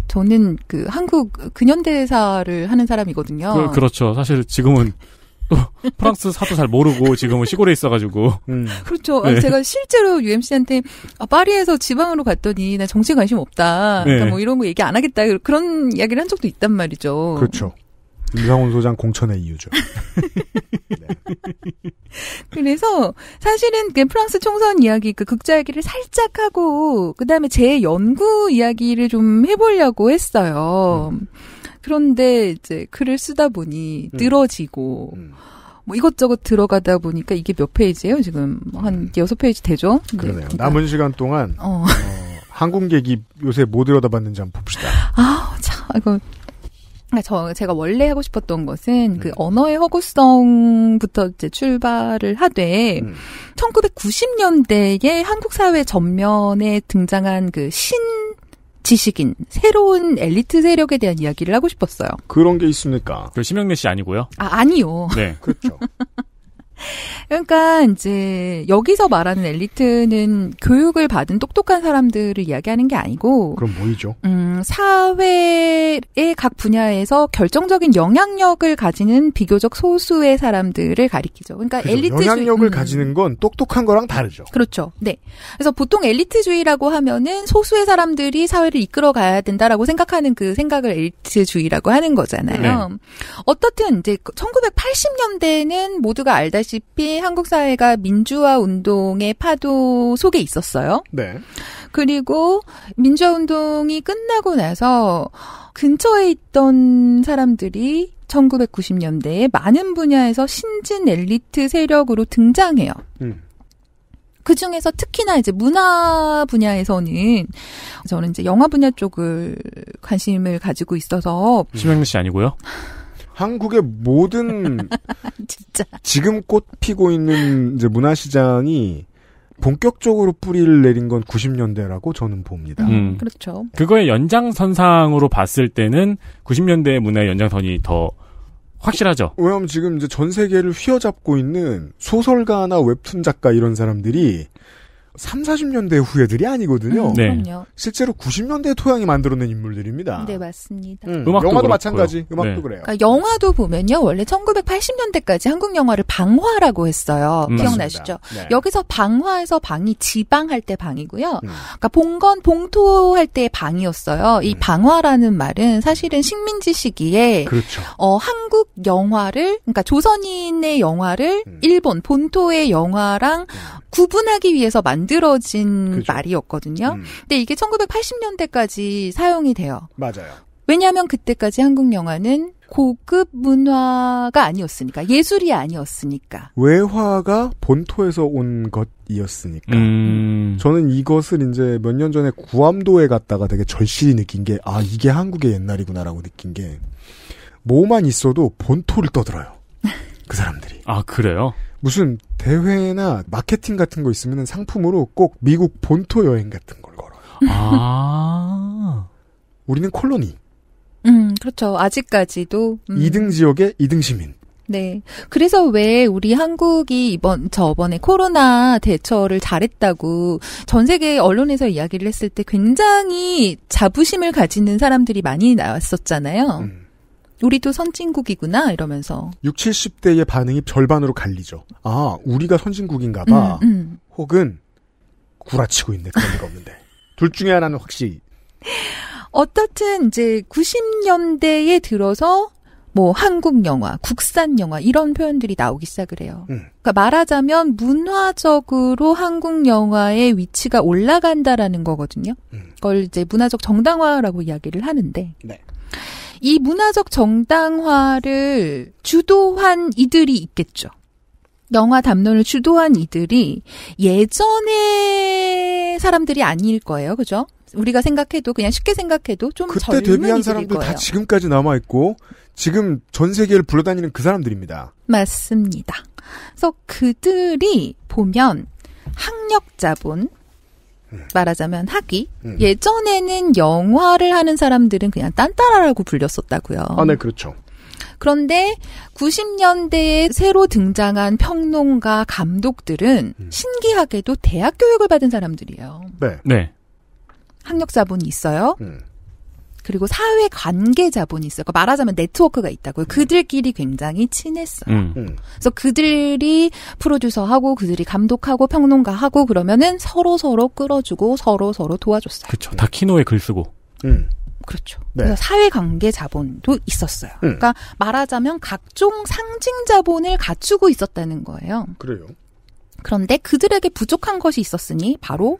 저는 그 한국 근현대사를 하는 사람이거든요. 그렇죠. 사실 지금은 또 프랑스 사도 잘 모르고 지금은 시골에 있어가지고. 그렇죠. 네. 제가 실제로 UMC한테 파리에서 지방으로 갔더니 나 정치에 관심 없다. 네. 그러니까 뭐 이런 거 얘기 안 하겠다. 그런 이야기를 한 적도 있단 말이죠. 그렇죠. 임상훈 소장 공천의 이유죠. 네. 그래서 사실은 그 프랑스 총선 이야기, 그 극자 이야기를 살짝 하고 그다음에 제 연구 이야기를 좀 해보려고 했어요. 그런데 이제 글을 쓰다 보니 늘어지고 뭐 이것저것 들어가다 보니까 이게 몇 페이지예요? 지금 한 6페이지 되죠? 그러네요. 그러니까. 남은 시간 동안 한국얘기 요새 뭐 들여다봤는지 한번 봅시다. 아, 참 이거 제가 원래 하고 싶었던 것은 그 언어의 허구성부터 이제 출발을 하되 1990년대에 한국 사회 전면에 등장한 그 지식인, 새로운 엘리트 세력에 대한 이야기를 하고 싶었어요. 그런 게 있습니까? 그 심영래 씨 아니고요? 아니요. 네. 그렇죠. 그러니까 이제 여기서 말하는 엘리트는 교육을 받은 똑똑한 사람들을 이야기하는 게 아니고 그럼 뭐이죠? 사회의 각 분야에서 결정적인 영향력을 가지는 비교적 소수의 사람들을 가리키죠. 그러니까 그렇죠. 엘리트주의 영향력을 가지는 건 똑똑한 거랑 다르죠. 그렇죠. 네. 그래서 보통 엘리트주의라고 하면은 소수의 사람들이 사회를 이끌어 가야 된다라고 생각하는 그 생각을 엘리트주의라고 하는 거잖아요. 네. 어떻든 이제 1980년대에는 모두가 알다시피 한국 사회가 민주화 운동의 파도 속에 있었어요. 네. 그리고 민주화 운동이 끝나고 나서 근처에 있던 사람들이 1990년대에 많은 분야에서 신진 엘리트 세력으로 등장해요. 그 중에서 특히나 이제 문화 분야에서는 저는 이제 영화 분야 쪽을 관심을 가지고 있어서 심영래 씨 아니고요? 한국의 모든 진짜 지금 꽃 피고 있는 이제 문화 시장이 본격적으로 뿌리를 내린 건 90년대라고 저는 봅니다. 그렇죠. 그거의 연장선상으로 봤을 때는 90년대의 문화의 연장선이 더 확실하죠. 왜냐하면 지금 이제 전 세계를 휘어잡고 있는 소설가나 웹툰 작가 이런 사람들이 3, 40년대 후예들이 아니거든요. 네. 그럼요. 실제로 90년대 토양이 만들어낸 인물들입니다. 네, 맞습니다. 음악도 영화도 그렇고요. 마찬가지. 음악도 네. 그래요. 그러니까 영화도 보면요. 원래 1980년대까지 한국 영화를 방화라고 했어요. 기억나시죠? 네. 여기서 방화에서 방이 지방할 때 방이고요. 그러니까 봉건, 봉토할 때의 방이었어요. 이 방화라는 말은 사실은 식민지 시기에 그렇죠. 한국 영화를, 그러니까 조선인의 영화를 일본 본토의 영화랑 구분하기 위해서 만들어진 그렇죠. 말이었거든요. 근데 이게 1980년대까지 사용이 돼요. 맞아요. 왜냐하면 그때까지 한국 영화는 고급 문화가 아니었으니까, 예술이 아니었으니까. 외화가 본토에서 온 것이었으니까. 저는 이것을 이제 몇 년 전에 구암도에 갔다가 되게 절실히 느낀 게, 아, 이게 한국의 옛날이구나라고 느낀 게, 뭐만 있어도 본토를 떠들어요. 그 사람들이. 아, 그래요? 무슨 대회나 마케팅 같은 거 있으면 상품으로 꼭 미국 본토 여행 같은 걸 걸어요. 아. 우리는 콜로니. 그렇죠. 아직까지도. 2등 지역의 2등 시민. 네. 그래서 왜 우리 한국이 저번에 코로나 대처를 잘했다고 전 세계 언론에서 이야기를 했을 때 굉장히 자부심을 가지는 사람들이 많이 나왔었잖아요. 우리도 선진국이구나 이러면서 60, 70대의 반응이 절반으로 갈리죠. 아, 우리가 선진국인가 봐. 혹은 구라치고 있네. 그런 리가 없는데. 둘 중에 하나는 확실히. 어떻든 이제 90년대에 들어서 뭐 한국 영화, 국산 영화 이런 표현들이 나오기 시작을 해요. 그러니까 말하자면 문화적으로 한국 영화의 위치가 올라간다라는 거거든요. 그걸 이제 문화적 정당화라고 이야기를 하는데 네. 이 문화적 정당화를 주도한 이들이 있겠죠. 영화 담론을 주도한 이들이 예전의 사람들이 아닐 거예요. 그죠? 우리가 생각해도 그냥 쉽게 생각해도 좀 그때 젊은 데뷔한 이들일 사람들 거예요. 다 지금까지 남아있고 지금 전 세계를 불러다니는 그 사람들입니다. 맞습니다. 그래서 그들이 보면 학력자본, 말하자면 학위. 예전에는 영화를 하는 사람들은 그냥 딴따라라고 불렸었다고요. 아, 네, 그렇죠. 그런데 90년대에 새로 등장한 평론가, 감독들은 신기하게도 대학 교육을 받은 사람들이에요. 네. 네. 학력 자본이 있어요. 그리고 사회 관계 자본이 있어요. 그러니까 말하자면 네트워크가 있다고요. 그들끼리 굉장히 친했어요. 그래서 그들이 프로듀서하고 그들이 감독하고 평론가하고 그러면은 서로 끌어주고 서로 도와줬어요. 그렇죠. 다키노에 글 쓰고. 그렇죠. 네. 그래서 사회관계 자본도 있었어요. 그러니까 말하자면 각종 상징 자본을 갖추고 있었다는 거예요. 그래요. 그런데 그들에게 부족한 것이 있었으니 바로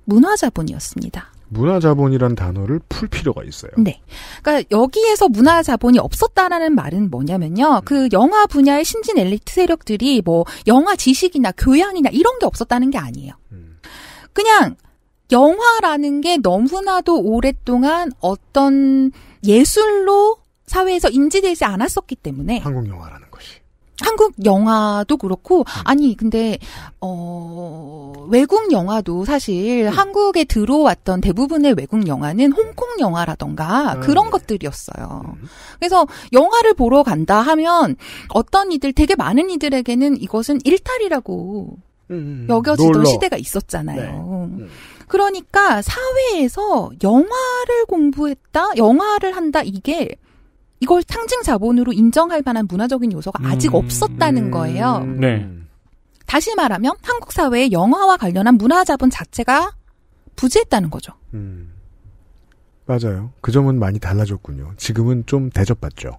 문화 자본이었습니다. 문화 자본이란 단어를 풀 필요가 있어요. 네. 그러니까 여기에서 문화 자본이 없었다라는 말은 뭐냐면요. 그 영화 분야의 신진 엘리트 세력들이 뭐 영화 지식이나 교양이나 이런 게 없었다는 게 아니에요. 그냥 영화라는 게 너무나도 오랫동안 어떤 예술로 사회에서 인지되지 않았었기 때문에 한국 영화라는 것이. 한국 영화도 그렇고 아니 근데 외국 영화도 사실 한국에 들어왔던 대부분의 외국 영화는 홍콩 영화라던가 그런 것들이었어요. 그래서 영화를 보러 간다 하면 어떤 이들 되게 많은 이들에게는 이것은 일탈이라고 여겨지던 놀러. 시대가 있었잖아요. 네. 그러니까 사회에서 영화를 공부했다, 영화를 한다 이걸 상징 자본으로 인정할 만한 문화적인 요소가 아직 없었다는 거예요. 네. 다시 말하면 한국 사회에 영화와 관련한 문화 자본 자체가 부재했다는 거죠. 맞아요. 그 점은 많이 달라졌군요. 지금은 좀 대접받죠.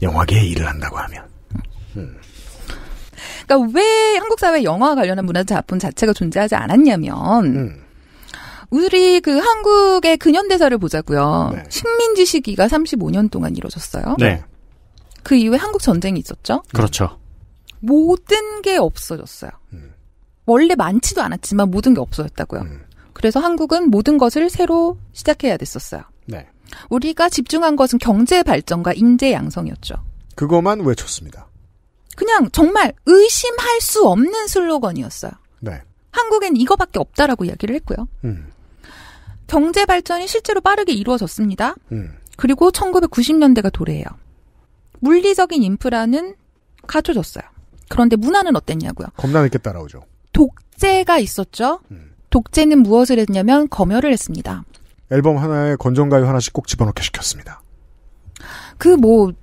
영화계에 일을 한다고 하면. 그러니까 왜 한국 사회에 영화와 관련한 문화 자본 자체가 존재하지 않았냐면 우리 그 한국의 근현대사를 보자고요. 네. 식민지 시기가 35년 동안 이루어졌어요. 네. 그 이후에 한국 전쟁이 있었죠. 그렇죠. 모든 게 없어졌어요. 원래 많지도 않았지만 모든 게 없어졌다고요. 그래서 한국은 모든 것을 새로 시작해야 됐었어요. 네. 우리가 집중한 것은 경제 발전과 인재 양성이었죠. 그것만 외쳤습니다. 그냥 정말 의심할 수 없는 슬로건이었어요. 네. 한국엔 이거밖에 없다라고 이야기를 했고요. 경제 발전이 실제로 빠르게 이루어졌습니다. 그리고 1990년대가 도래해요. 물리적인 인프라는 갖춰졌어요. 그런데 문화는 어땠냐고요? 겁나 늦게 따라오죠. 독재가 있었죠. 독재는 무엇을 했냐면 검열을 했습니다. 앨범 하나에 건전가요 하나씩 꼭 집어넣게 시켰습니다. 그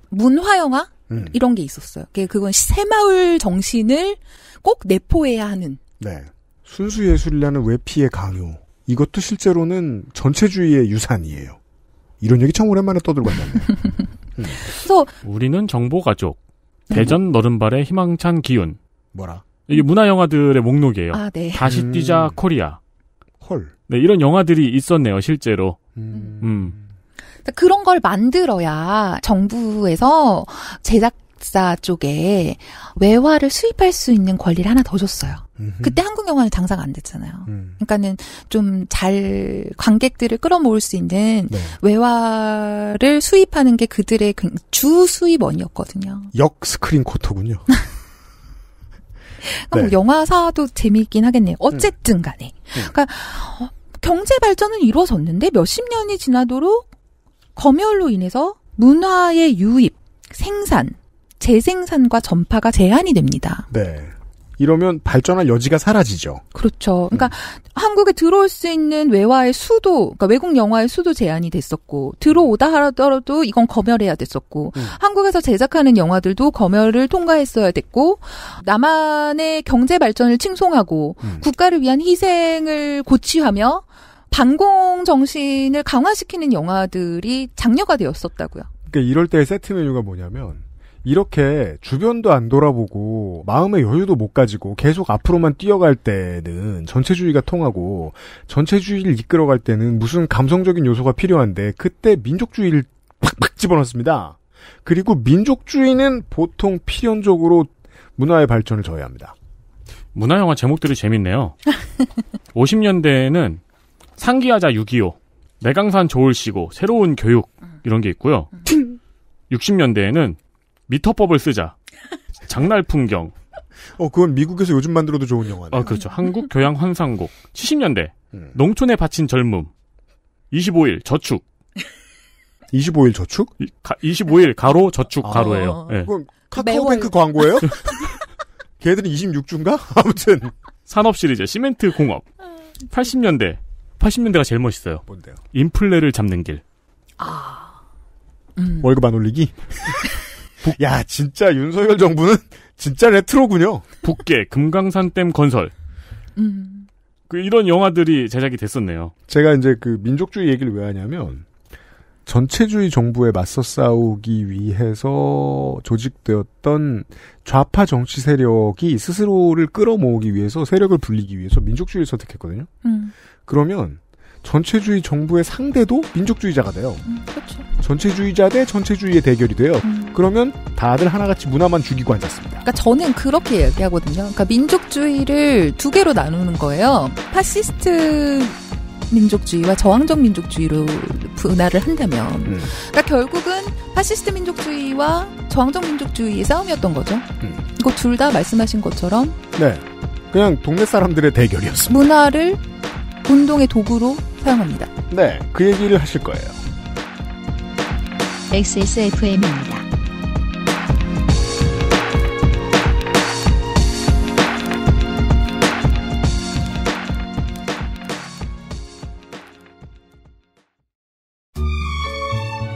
문화영화? 이런 게 있었어요. 그건 새마을 정신을 꼭 내포해야 하는. 네. 순수예술이라는 외피의 강요. 이것도 실제로는 전체주의의 유산이에요. 이런 얘기 참 오랜만에 떠들고 왔네요. 그래서 우리는 정보가족, 대전 너른발의 희망찬 기운. 뭐라? 이게 문화영화들의 목록이에요. 아, 네. 다시 뛰자 코리아. 헐. 네, 이런 영화들이 있었네요, 실제로. 그런 걸 만들어야 정부에서 제작사 쪽에 외화를 수입할 수 있는 권리를 하나 더 줬어요. 그때 한국 영화는 장사가 안 됐잖아요. 그러니까는 좀 잘 관객들을 끌어모을 수 있는 네. 외화를 수입하는 게 그들의 주 수입원이었거든요. 역 스크린 쿼터군요. 네. 영화사도 재미있긴 하겠네요. 어쨌든 간에. 그러니까 경제 발전은 이루어졌는데 몇십 년이 지나도록 검열로 인해서 문화의 유입, 생산, 재생산과 전파가 제한이 됩니다. 네. 이러면 발전할 여지가 사라지죠. 그렇죠. 그러니까 한국에 들어올 수 있는 외화의 수도, 그러니까 외국 영화의 수도 제한이 됐었고, 들어오다 하더라도 이건 검열해야 됐었고, 한국에서 제작하는 영화들도 검열을 통과했어야 됐고, 남한의 경제 발전을 칭송하고, 국가를 위한 희생을 고취하며, 반공 정신을 강화시키는 영화들이 장려가 되었었다고요. 그러니까 이럴 때 세트 메뉴가 뭐냐면, 이렇게 주변도 안 돌아보고 마음의 여유도 못 가지고 계속 앞으로만 뛰어갈 때는 전체주의가 통하고 전체주의를 이끌어갈 때는 무슨 감성적인 요소가 필요한데 그때 민족주의를 팍팍 집어넣습니다. 그리고 민족주의는 보통 필연적으로 문화의 발전을 저해합니다. 문화영화 제목들이 재밌네요. 50년대에는 상기하자 6.25, 내강산 좋을시고 새로운 교육 이런 게 있고요. 60년대에는 미터법을 쓰자. 장날 풍경. 그건 미국에서 요즘 만들어도 좋은 영화네요. 그렇죠. 한국 교양 환상곡. 70년대. 농촌에 바친 젊음. 25일 저축. 25일 저축? 25일 가로 저축 가로예요. 네. 그건 카카오뱅크 광고예요? 걔들은 26주인가? 아무튼. 산업 시리즈 시멘트 공업. 80년대가 제일 멋있어요. 뭔데요? 인플레를 잡는 길. 월급 안 올리기? 야, 진짜 윤석열 정부는 진짜 레트로군요. 북계 금강산댐 건설. 이런 영화들이 제작이 됐었네요. 제가 이제 그 민족주의 얘기를 왜 하냐면 전체주의 정부에 맞서 싸우기 위해서 조직되었던 좌파 정치 세력이 스스로를 끌어모으기 위해서 세력을 불리기 위해서 민족주의를 선택했거든요. 그러면 전체주의 정부의 상대도 민족주의자가 돼요. 그렇죠. 전체주의자 대 전체주의의 대결이 돼요. 그러면 다들 하나같이 문화만 죽이고 앉았습니다. 그러니까 저는 그렇게 얘기하거든요. 그러니까 민족주의를 두 개로 나누는 거예요. 파시스트 민족주의와 저항적 민족주의로 분할을 한다면 그러니까 결국은 파시스트 민족주의와 저항적 민족주의의 싸움이었던 거죠. 이거 둘 다 말씀하신 것처럼 네, 그냥 동네 사람들의 대결이었습니다. 문화를 운동의 도구로 사용합니다. 네, 그 얘기를 하실 거예요. XSFM입니다.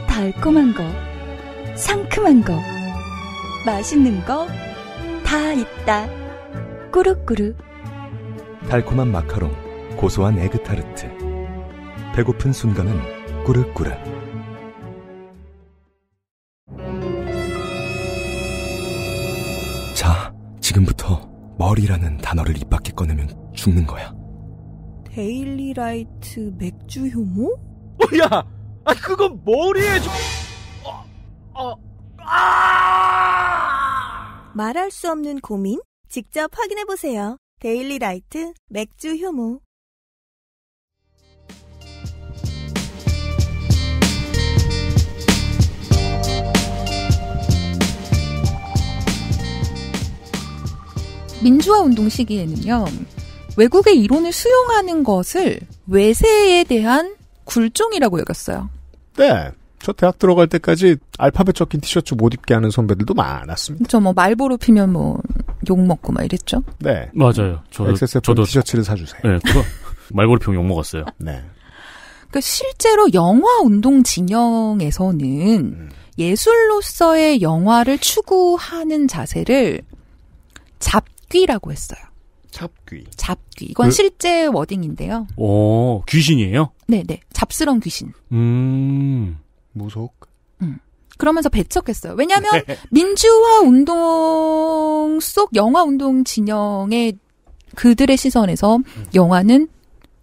달콤한 거, 상큼한 거, 맛있는 거 다 있다. 꾸룩꾸룩. 달콤한 마카롱, 고소한 에그타르트. 배고픈 순간은 꾸르꾸르. 자, 지금부터 머리라는 단어를 입 밖에 꺼내면 죽는 거야. 데일리라이트 맥주 효모? 야! 그건 머리에 좀... 말할 수 없는 고민? 직접 확인해보세요. 데일리라이트 맥주 효모. 민주화 운동 시기에는요, 외국의 이론을 수용하는 것을 외세에 대한 굴종이라고 여겼어요. 네. 저 대학 들어갈 때까지 알파벳 적힌 티셔츠 못 입게 하는 선배들도 많았습니다. 저 뭐 말보로 피면 뭐 욕 먹고 막 이랬죠. 네, 맞아요. 저도 티셔츠를 사주세요. 네, 그거 말보로 피면 욕 먹었어요. 네. 그러니까 실제로 영화 운동 진영에서는 예술로서의 영화를 추구하는 자세를 잡귀라고 했어요. 잡귀. 이건 실제 워딩인데요. 오, 귀신이에요? 네네. 잡스러운 귀신. 무속. 그러면서 배척했어요. 왜냐하면 민주화 운동 속 영화 운동 진영의 그들의 시선에서 영화는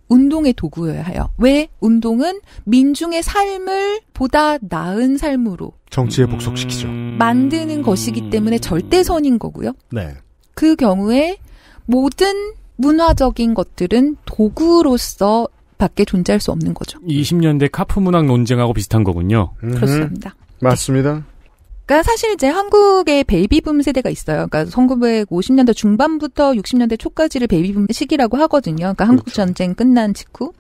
운동의 도구여야 해요. 왜? 운동은 민중의 삶을 보다 나은 삶으로 정치에 복속시키죠. 만드는 것이기 때문에 절대선인 거고요. 네. 그 경우에 모든 문화적인 것들은 도구로서 밖에 존재할 수 없는 거죠. 20년대 카프 문학 논쟁하고 비슷한 거군요. 그렇습니다. 맞습니다. 그러니까 사실 이제 한국의 베이비붐 세대가 있어요. 그러니까 1950년대 중반부터 60년대 초까지를 베이비붐 시기라고 하거든요. 그러니까 한국 그렇죠. 전쟁 끝난 직후.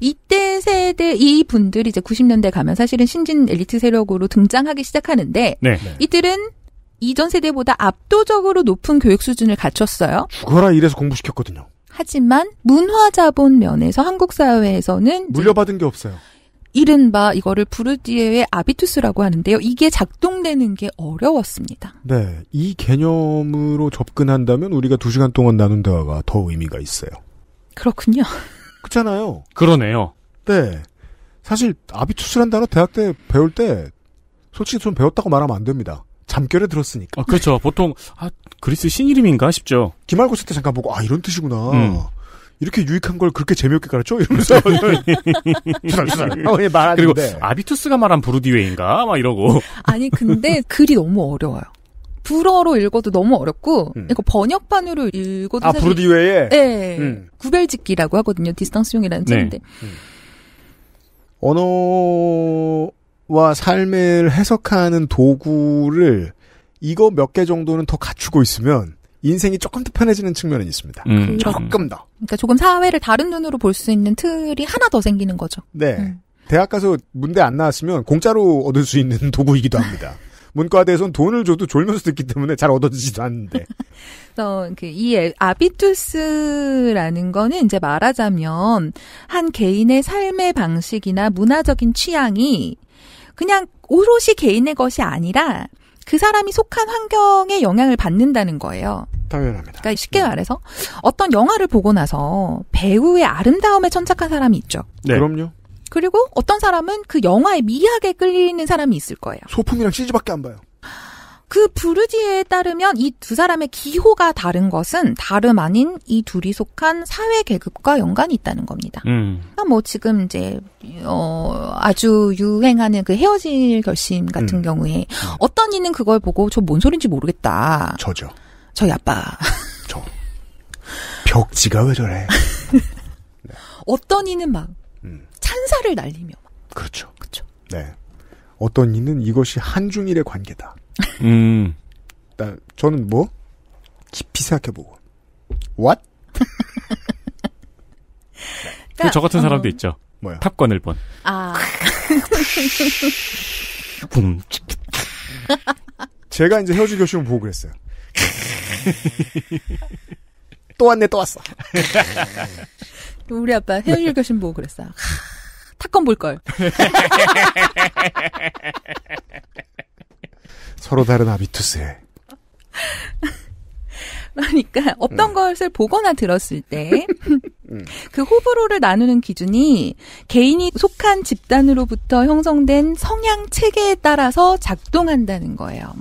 이때 세대 이 분들이 이제 90년대 가면 사실은 신진 엘리트 세력으로 등장하기 시작하는데 이들은 이전 세대보다 압도적으로 높은 교육 수준을 갖췄어요. 죽어라 이래서 공부시켰거든요. 하지만 문화 자본 면에서 한국 사회에서는 물려받은 게 없어요. 이른바 이거를 부르디에의 아비투스라고 하는데요. 이게 작동되는 게 어려웠습니다. 네. 이 개념으로 접근한다면 우리가 2시간 동안 나눈 대화가 더 의미가 있어요. 그렇군요. 그렇잖아요. 그러네요. 네. 사실 아비투스란 단어 대학 때 배울 때 솔직히 좀 배웠다고 말하면 안 됩니다. 잠결에 들었으니까. 그렇죠. 보통 그리스 신 이름인가 싶죠. 기말고사 때 잠깐 보고 이런 뜻이구나. 이렇게 유익한 걸 그렇게 재미없게 가르쳐? 이러면서 말하는데. 그리고 아비투스가 말한 부르디웨인가? 막 이러고. 아니 근데 글이 너무 어려워요. 불어로 읽어도 너무 어렵고 이거 번역판으로 읽어도 사실 부르디웨이에? 네. 구별짓기라고 하거든요. 디스턴스용이라는 뜻인데. 언어와 삶을 해석하는 도구를 이거 몇 개 정도는 더 갖추고 있으면 인생이 조금 더 편해지는 측면은 있습니다. 조금 더. 그러니까 조금 사회를 다른 눈으로 볼 수 있는 틀이 하나 더 생기는 거죠. 네. 대학 가서 문대 안 나왔으면 공짜로 얻을 수 있는 도구이기도 합니다. 문과대에선 돈을 줘도 졸면서 듣기 때문에 잘 얻어지지도 않는데. 그래서 이 아비투스라는 거는 이제 말하자면 한 개인의 삶의 방식이나 문화적인 취향이 그냥 오롯이 개인의 것이 아니라 그 사람이 속한 환경에 영향을 받는다는 거예요. 당연합니다. 그러니까 쉽게 말해서 어떤 영화를 보고 나서 배우의 아름다움에 천착한 사람이 있죠. 네. 그럼요. 그리고 어떤 사람은 그 영화에 미학에 끌리는 사람이 있을 거예요. 소품이랑 CG밖에 안 봐요. 그 부르지에 따르면 이 두 사람의 기호가 다른 것은 다름 아닌 이 둘이 속한 사회 계급과 연관이 있다는 겁니다. 그러니까 뭐 지금 이제 아주 유행하는 그 헤어질 결심 같은 경우에 어떤 이는 그걸 보고 저 뭔 소린지 모르겠다. 저죠. 저희 아빠. 저. 벽지가 왜 저래? 네. 어떤 이는 막 찬사를 날리며. 그렇죠. 그렇죠. 네. 어떤 이는 이것이 한중일의 관계다. 저는 뭐 깊이 생각해보고 What? 그러니까, 저 같은 사람도 있죠. 뭐요? 탑건 1번. 제가 이제 헤어질 결심을 보고 그랬어요. 또 왔네, 또 왔어. 우리 아빠 헤어질 결심 보고 그랬어요. 탑건 볼 걸. 서로 다른 하비투스에. 그러니까 어떤 것을 보거나 들었을 때 그 호불호를 나누는 기준이 개인이 속한 집단으로부터 형성된 성향 체계에 따라서 작동한다는 거예요.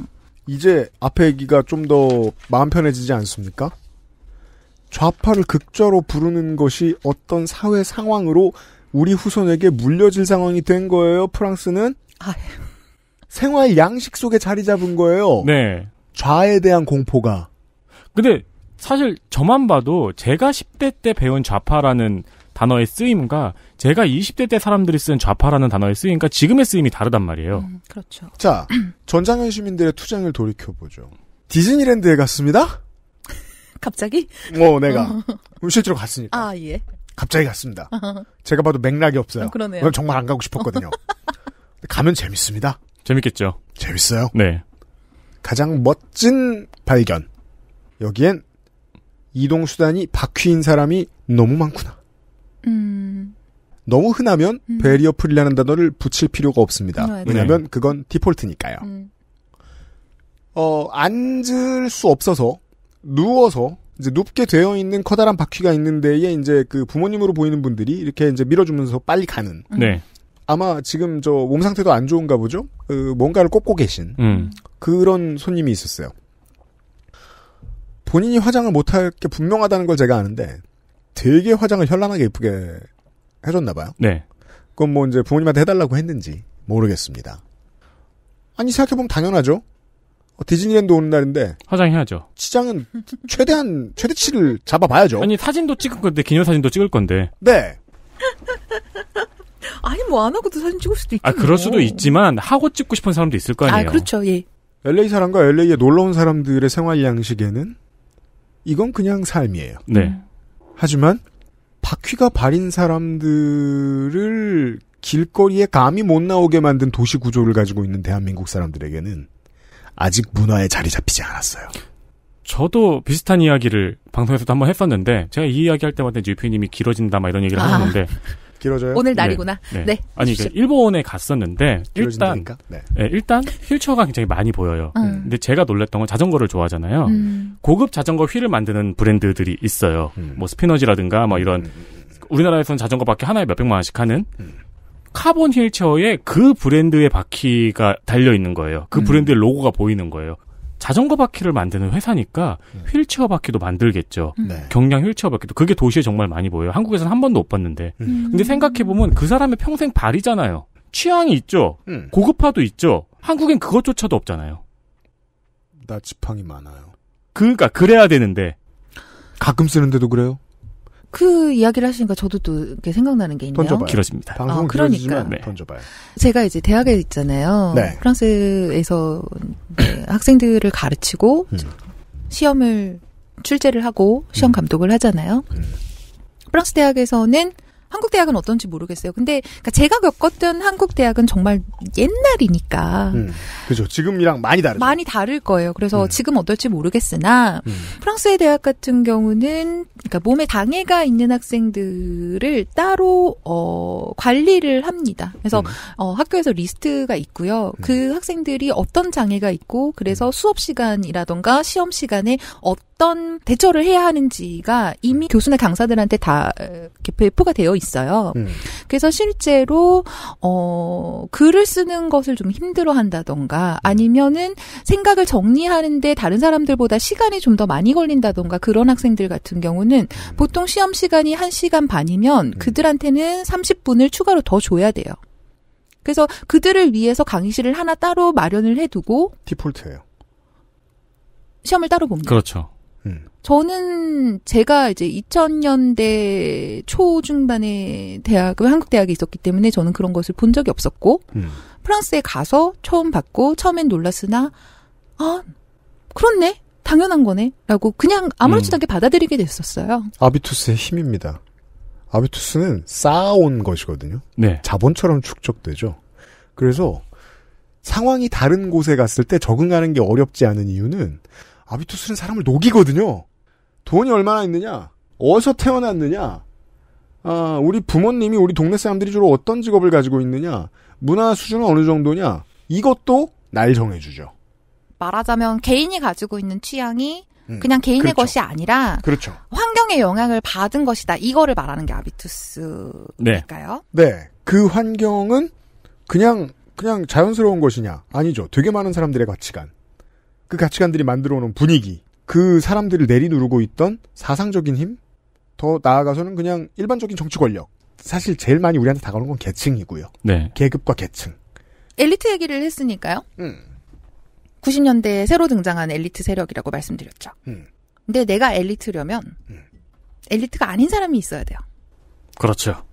이제 앞에 얘기가 좀 더 마음 편해지지 않습니까? 좌파를 극좌로 부르는 것이 어떤 사회 상황으로 우리 후손에게 물려질 상황이 된 거예요. 프랑스는. 생활 양식 속에 자리 잡은 거예요. 네. 좌에 대한 공포가. 근데 사실 저만 봐도 제가 10대 때 배운 좌파라는 단어의 쓰임과 제가 20대 때 사람들이 쓴 좌파라는 단어의 쓰임과 지금의 쓰임이 다르단 말이에요. 그렇죠. 자, 전장현 시민들의 투쟁을 돌이켜보죠. 디즈니랜드에 갔습니다. 갑자기? 내가. 실제로 갔으니까. 예. 갑자기 갔습니다. 제가 봐도 맥락이 없어요. 그러네요. 그건 정말 안 가고 싶었거든요. 가면 재밌습니다. 재밌겠죠. 재밌어요. 네. 가장 멋진 발견. 여기엔 이동수단이 바퀴인 사람이 너무 많구나. 너무 흔하면 베리어 프리라는 단어를 붙일 필요가 없습니다. 왜냐하면 그건 디폴트니까요. 앉을 수 없어서 누워서 이제 눕게 되어 있는 커다란 바퀴가 있는 데에 이제 그 부모님으로 보이는 분들이 이렇게 이제 밀어주면서 빨리 가는. 네. 아마 지금 저 몸 상태도 안 좋은가 보죠? 뭔가를 꽂고 계신. 그런 손님이 있었어요. 본인이 화장을 못할 게 분명하다는 걸 제가 아는데 되게 화장을 현란하게 예쁘게 해줬나봐요. 네. 그건 뭐 이제 부모님한테 해달라고 했는지 모르겠습니다. 아니 생각해보면 당연하죠. 디즈니랜드 오는 날인데 화장해야죠. 시장은 최대치를 잡아봐야죠. 아니 사진도 찍을 건데 기념사진도 찍을 건데. 네. 아니 뭐 안 하고도 사진 찍을 수도 있고. 그럴 수도 있지만 하고 찍고 싶은 사람도 있을 거 아니에요. 그렇죠. 예. LA 사람과 LA에 놀러 온 사람들의 생활 양식에는 이건 그냥 삶이에요. 네. 하지만 바퀴가 발인 사람들을 길거리에 감히 못 나오게 만든 도시 구조를 가지고 있는 대한민국 사람들에게는 아직 문화에 자리 잡히지 않았어요. 저도 비슷한 이야기를 방송에서도 한번 했었는데 제가 이 이야기 할 때마다 유피님이 길어진다 막 이런 얘기를 하셨는데 길어져요? 오늘 날이구나. 네. 아니 일본에 갔었는데 일단 휠체어가 굉장히 많이 보여요. 근데 제가 놀랬던 건 자전거를 좋아하잖아요. 고급 자전거 휠을 만드는 브랜드들이 있어요. 뭐 스피너지라든가 뭐 이런 우리나라에서는 자전거 바퀴 하나에 몇백만 원씩 하는 카본 휠체어에 그 브랜드의 바퀴가 달려 있는 거예요. 그 브랜드의 로고가 보이는 거예요. 자전거 바퀴를 만드는 회사니까 휠체어 바퀴도 만들겠죠. 경량 휠체어 바퀴도. 그게 도시에 정말 많이 보여요. 한국에서는 한 번도 못 봤는데. 근데 생각해보면 그 사람의 평생 발이잖아요. 취향이 있죠. 고급화도 있죠. 한국엔 그것조차도 없잖아요. 나 지팡이 많아요. 그러니까 그래야 되는데. 가끔 쓰는데도 그래요? 그 이야기를 하시니까 저도 또 이렇게 생각나는 게 있네요. 던져봐요. 길어집니다. 방송은 길어지지만 던져봐요. 제가 이제 대학에 있잖아요. 네. 프랑스에서 학생들을 가르치고 시험을 출제를 하고 시험 감독을 하잖아요. 프랑스 대학에서는 한국 대학은 어떤지 모르겠어요. 근데 그러니까 제가 겪었던 한국 대학은 정말 옛날이니까. 그죠. 지금이랑 많이 다르죠. 많이 다를 거예요. 그래서 지금 어떨지 모르겠으나 프랑스의 대학 같은 경우는 그러니까 몸에 장애가 있는 학생들을 따로 관리를 합니다. 그래서 학교에서 리스트가 있고요. 그 학생들이 어떤 장애가 있고 그래서 수업 시간이라던가 시험 시간에 어떤 대처를 해야 하는지가 이미 교수나 강사들한테 다 이렇게 배포가 되어 있어요. 그래서 실제로 글을 쓰는 것을 좀 힘들어한다던가 아니면은 생각을 정리하는데 다른 사람들보다 시간이 좀 더 많이 걸린다던가 그런 학생들 같은 경우는 보통 시험 시간이 1시간 반이면 그들한테는 30분을 추가로 더 줘야 돼요. 그래서 그들을 위해서 강의실을 하나 따로 마련을 해두고 디폴트예요. 시험을 따로 봅니다. 그렇죠. 저는 제가 이제 2000년대 초중반에 한국 대학에 있었기 때문에 저는 그런 것을 본 적이 없었고 프랑스에 가서 처음 봤고 처음엔 놀랐으나 그렇네. 당연한 거네. 라고 그냥 아무렇지도 않게 받아들이게 됐었어요. 아비투스의 힘입니다. 아비투스는 쌓아온 것이거든요. 네. 자본처럼 축적되죠. 그래서 상황이 다른 곳에 갔을 때 적응하는 게 어렵지 않은 이유는 아비투스는 사람을 녹이거든요. 돈이 얼마나 있느냐, 어디서 태어났느냐, 우리 부모님이 우리 동네 사람들이 주로 어떤 직업을 가지고 있느냐, 문화 수준은 어느 정도냐, 이것도 날 정해주죠. 말하자면 개인이 가지고 있는 취향이 그냥 개인의 그렇죠. 것이 아니라 그렇죠. 환경의 영향을 받은 것이다. 이거를 말하는 게 아비투스일까요? 네. 그 환경은 그냥 자연스러운 것이냐? 아니죠. 되게 많은 사람들의 가치관. 그 가치관들이 만들어 놓은 분위기. 그 사람들을 내리누르고 있던 사상적인 힘? 더 나아가서는 그냥 일반적인 정치 권력. 사실 제일 많이 우리한테 다가오는 건 계층이고요. 네. 계급과 계층. 엘리트 얘기를 했으니까요. 90년대에 새로 등장한 엘리트 세력이라고 말씀드렸죠. 근데 내가 엘리트려면 엘리트가 아닌 사람이 있어야 돼요. 그렇죠.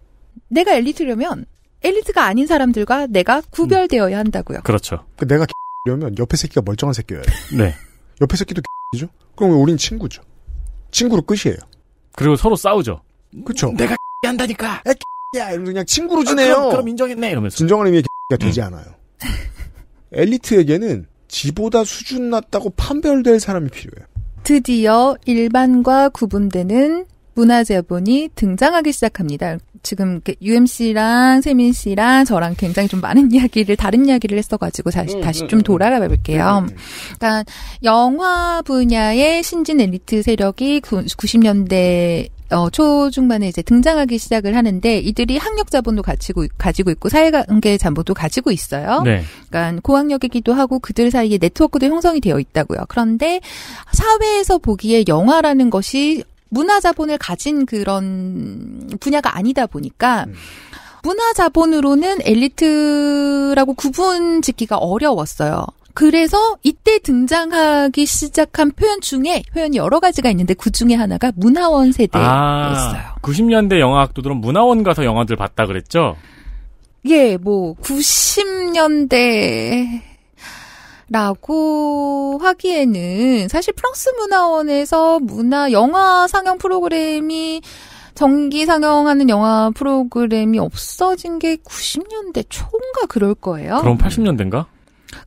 내가 엘리트려면 엘리트가 아닌 사람들과 내가 구별되어야 한다고요. 그렇죠. 내가 려면 옆에 새끼가 멀쩡한 새끼여야 돼. 네. 옆에 새끼도 죠 그럼 우린 친구죠. 친구로 끝이에요. 그리고 서로 싸우죠. 그렇죠. 내가 한다니까. 야, 이러면서 그냥 친구로 지내요. 그럼 인정했네 이러면서. 진정한 의미의 가 되지 않아요. 엘리트에게는 지보다 수준 낮다고 판별될 사람이 필요해요. 드디어 일반과 구분되는 문화자본이 등장하기 시작합니다. 지금 UMC랑 세민 씨랑 저랑 굉장히 좀 많은 다른 이야기를 했어가지고 다시 좀 돌아가 볼게요. 그러니까 영화 분야의 신진 엘리트 세력이 90년대 초중반에 이제 등장하기 시작을 하는데 이들이 학력 자본도 가지고 있고 사회관계 자본도 가지고 있어요. 네. 그러니까 고학력이기도 하고 그들 사이에 네트워크도 형성이 되어 있다고요. 그런데 사회에서 보기에 영화라는 것이 문화 자본을 가진 그런 분야가 아니다 보니까 문화 자본으로는 엘리트라고 구분 짓기가 어려웠어요. 그래서 이때 등장하기 시작한 표현이 여러 가지가 있는데 그 중에 하나가 문화원 세대였어요. 90년대 영화학도들은 문화원 가서 영화들 봤다 그랬죠? 예, 90년대 라고 하기에는 사실 프랑스 문화원에서 영화 상영 프로그램이 정기 상영하는 영화 프로그램이 없어진 게 90년대 초인가 그럴 거예요. 그럼 80년대인가?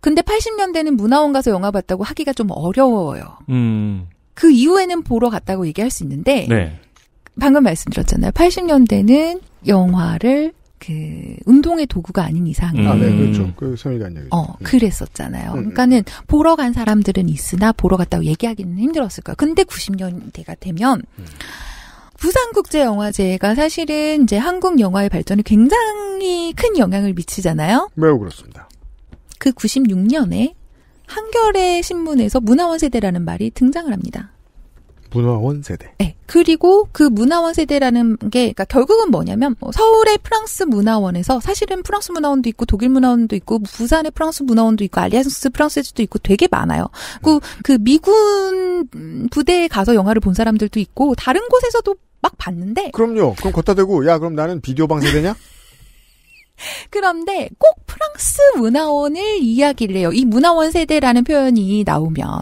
근데 80년대는 문화원 가서 영화 봤다고 하기가 좀 어려워요. 그 이후에는 보러 갔다고 얘기할 수 있는데 네. 방금 말씀드렸잖아요. 80년대는 영화를 운동의 도구가 아닌 이상. 네, 그렇죠. 그 성의가 얘기. 그랬었잖아요. 그러니까는 보러 간 사람들은 있으나 보러 갔다고 얘기하기는 힘들었을 거예요. 근데 90년대가 되면 부산국제영화제가 사실은 이제 한국 영화의 발전에 굉장히 큰 영향을 미치잖아요. 매우 그렇습니다. 그 96년에 한겨레 신문에서 문화원 세대라는 말이 등장을 합니다. 문화원 세대. 네. 그리고 그 문화원 세대라는 게, 그러니까 결국은 뭐냐면, 서울의 프랑스 문화원에서 사실은 프랑스 문화원도 있고, 독일 문화원도 있고, 부산의 프랑스 문화원도 있고, 알리안스 프랑세즈도 있고 되게 많아요. 그 미군 부대에 가서 영화를 본 사람들도 있고, 다른 곳에서도 막 봤는데. 그럼요. 그럼 걷다 대고, 야, 그럼 나는 비디오방 세대냐? 그런데 꼭 프랑스 문화원을 이야기를 해요. 이 문화원 세대라는 표현이 나오면.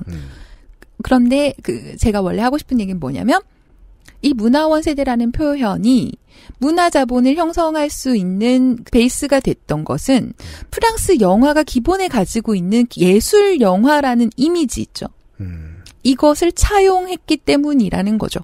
그런데 제가 원래 하고 싶은 얘기는 뭐냐면 이 문화원 세대라는 표현이 문화 자본을 형성할 수 있는 베이스가 됐던 것은 프랑스 영화가 기본에 가지고 있는 예술 영화라는 이미지 있죠. 이것을 차용했기 때문이라는 거죠.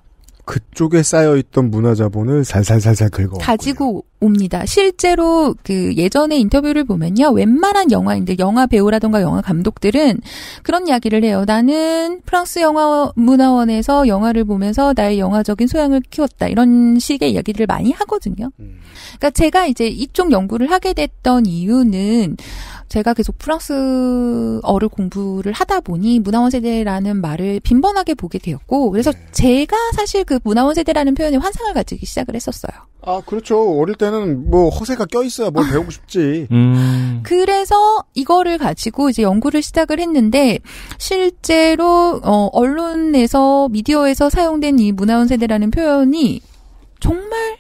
그쪽에 쌓여있던 문화자본을 살살살살 긁어 가지고 옵니다. 실제로 그 예전에 인터뷰를 보면요. 웬만한 영화인들, 영화 배우라던가 영화 감독들은 그런 이야기를 해요. 나는 프랑스 영화 문화원에서 영화를 보면서 나의 영화적인 소양을 키웠다. 이런 식의 이야기들을 많이 하거든요. 그러니까 제가 이제 이쪽 연구를 하게 됐던 이유는 제가 계속 프랑스어를 공부를 하다 보니 문화원 세대라는 말을 빈번하게 보게 되었고 그래서 제가 사실 그 문화원 세대라는 표현에 환상을 가지기 시작을 했었어요. 아, 그렇죠. 어릴 때는 뭐 허세가 껴있어야 뭘 배우고 싶지. 그래서 이거를 가지고 이제 연구를 시작을 했는데 실제로 언론에서 미디어에서 사용된 이 문화원 세대라는 표현이 정말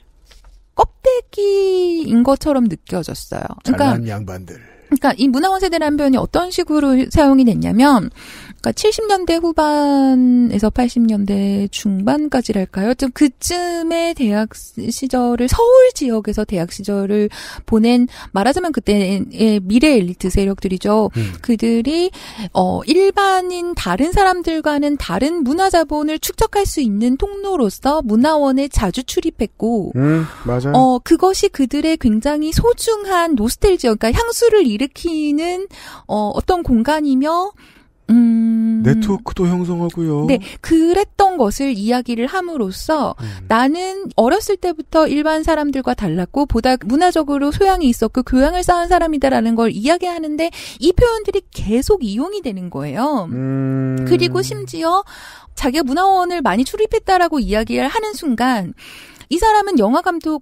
껍데기인 것처럼 느껴졌어요. 잘난 양반들. 그러니까 이 문화원 세대라는 표현이 어떤 식으로 사용이 됐냐면 그러니까 70년대 후반에서 80년대 중반까지랄까요? 좀 그쯤에 대학 시절을 서울 지역에서 대학 시절을 보낸 말하자면 그때의 미래 엘리트 세력들이죠. 그들이 일반인 다른 사람들과는 다른 문화 자본을 축적할 수 있는 통로로서 문화원에 자주 출입했고 맞아요. 그것이 그들의 굉장히 소중한 노스텔지어 그러니까 향수를 일으키는 어떤 공간이며 네트워크도 형성하고요. 네, 그랬던 것을 이야기를 함으로써 나는 어렸을 때부터 일반 사람들과 달랐고 보다 문화적으로 소양이 있었고 교양을 쌓은 사람이다라는 걸 이야기하는데 이 표현들이 계속 이용이 되는 거예요. 그리고 심지어 자기가 문화원을 많이 출입했다라고 이야기를 하는 순간 이 사람은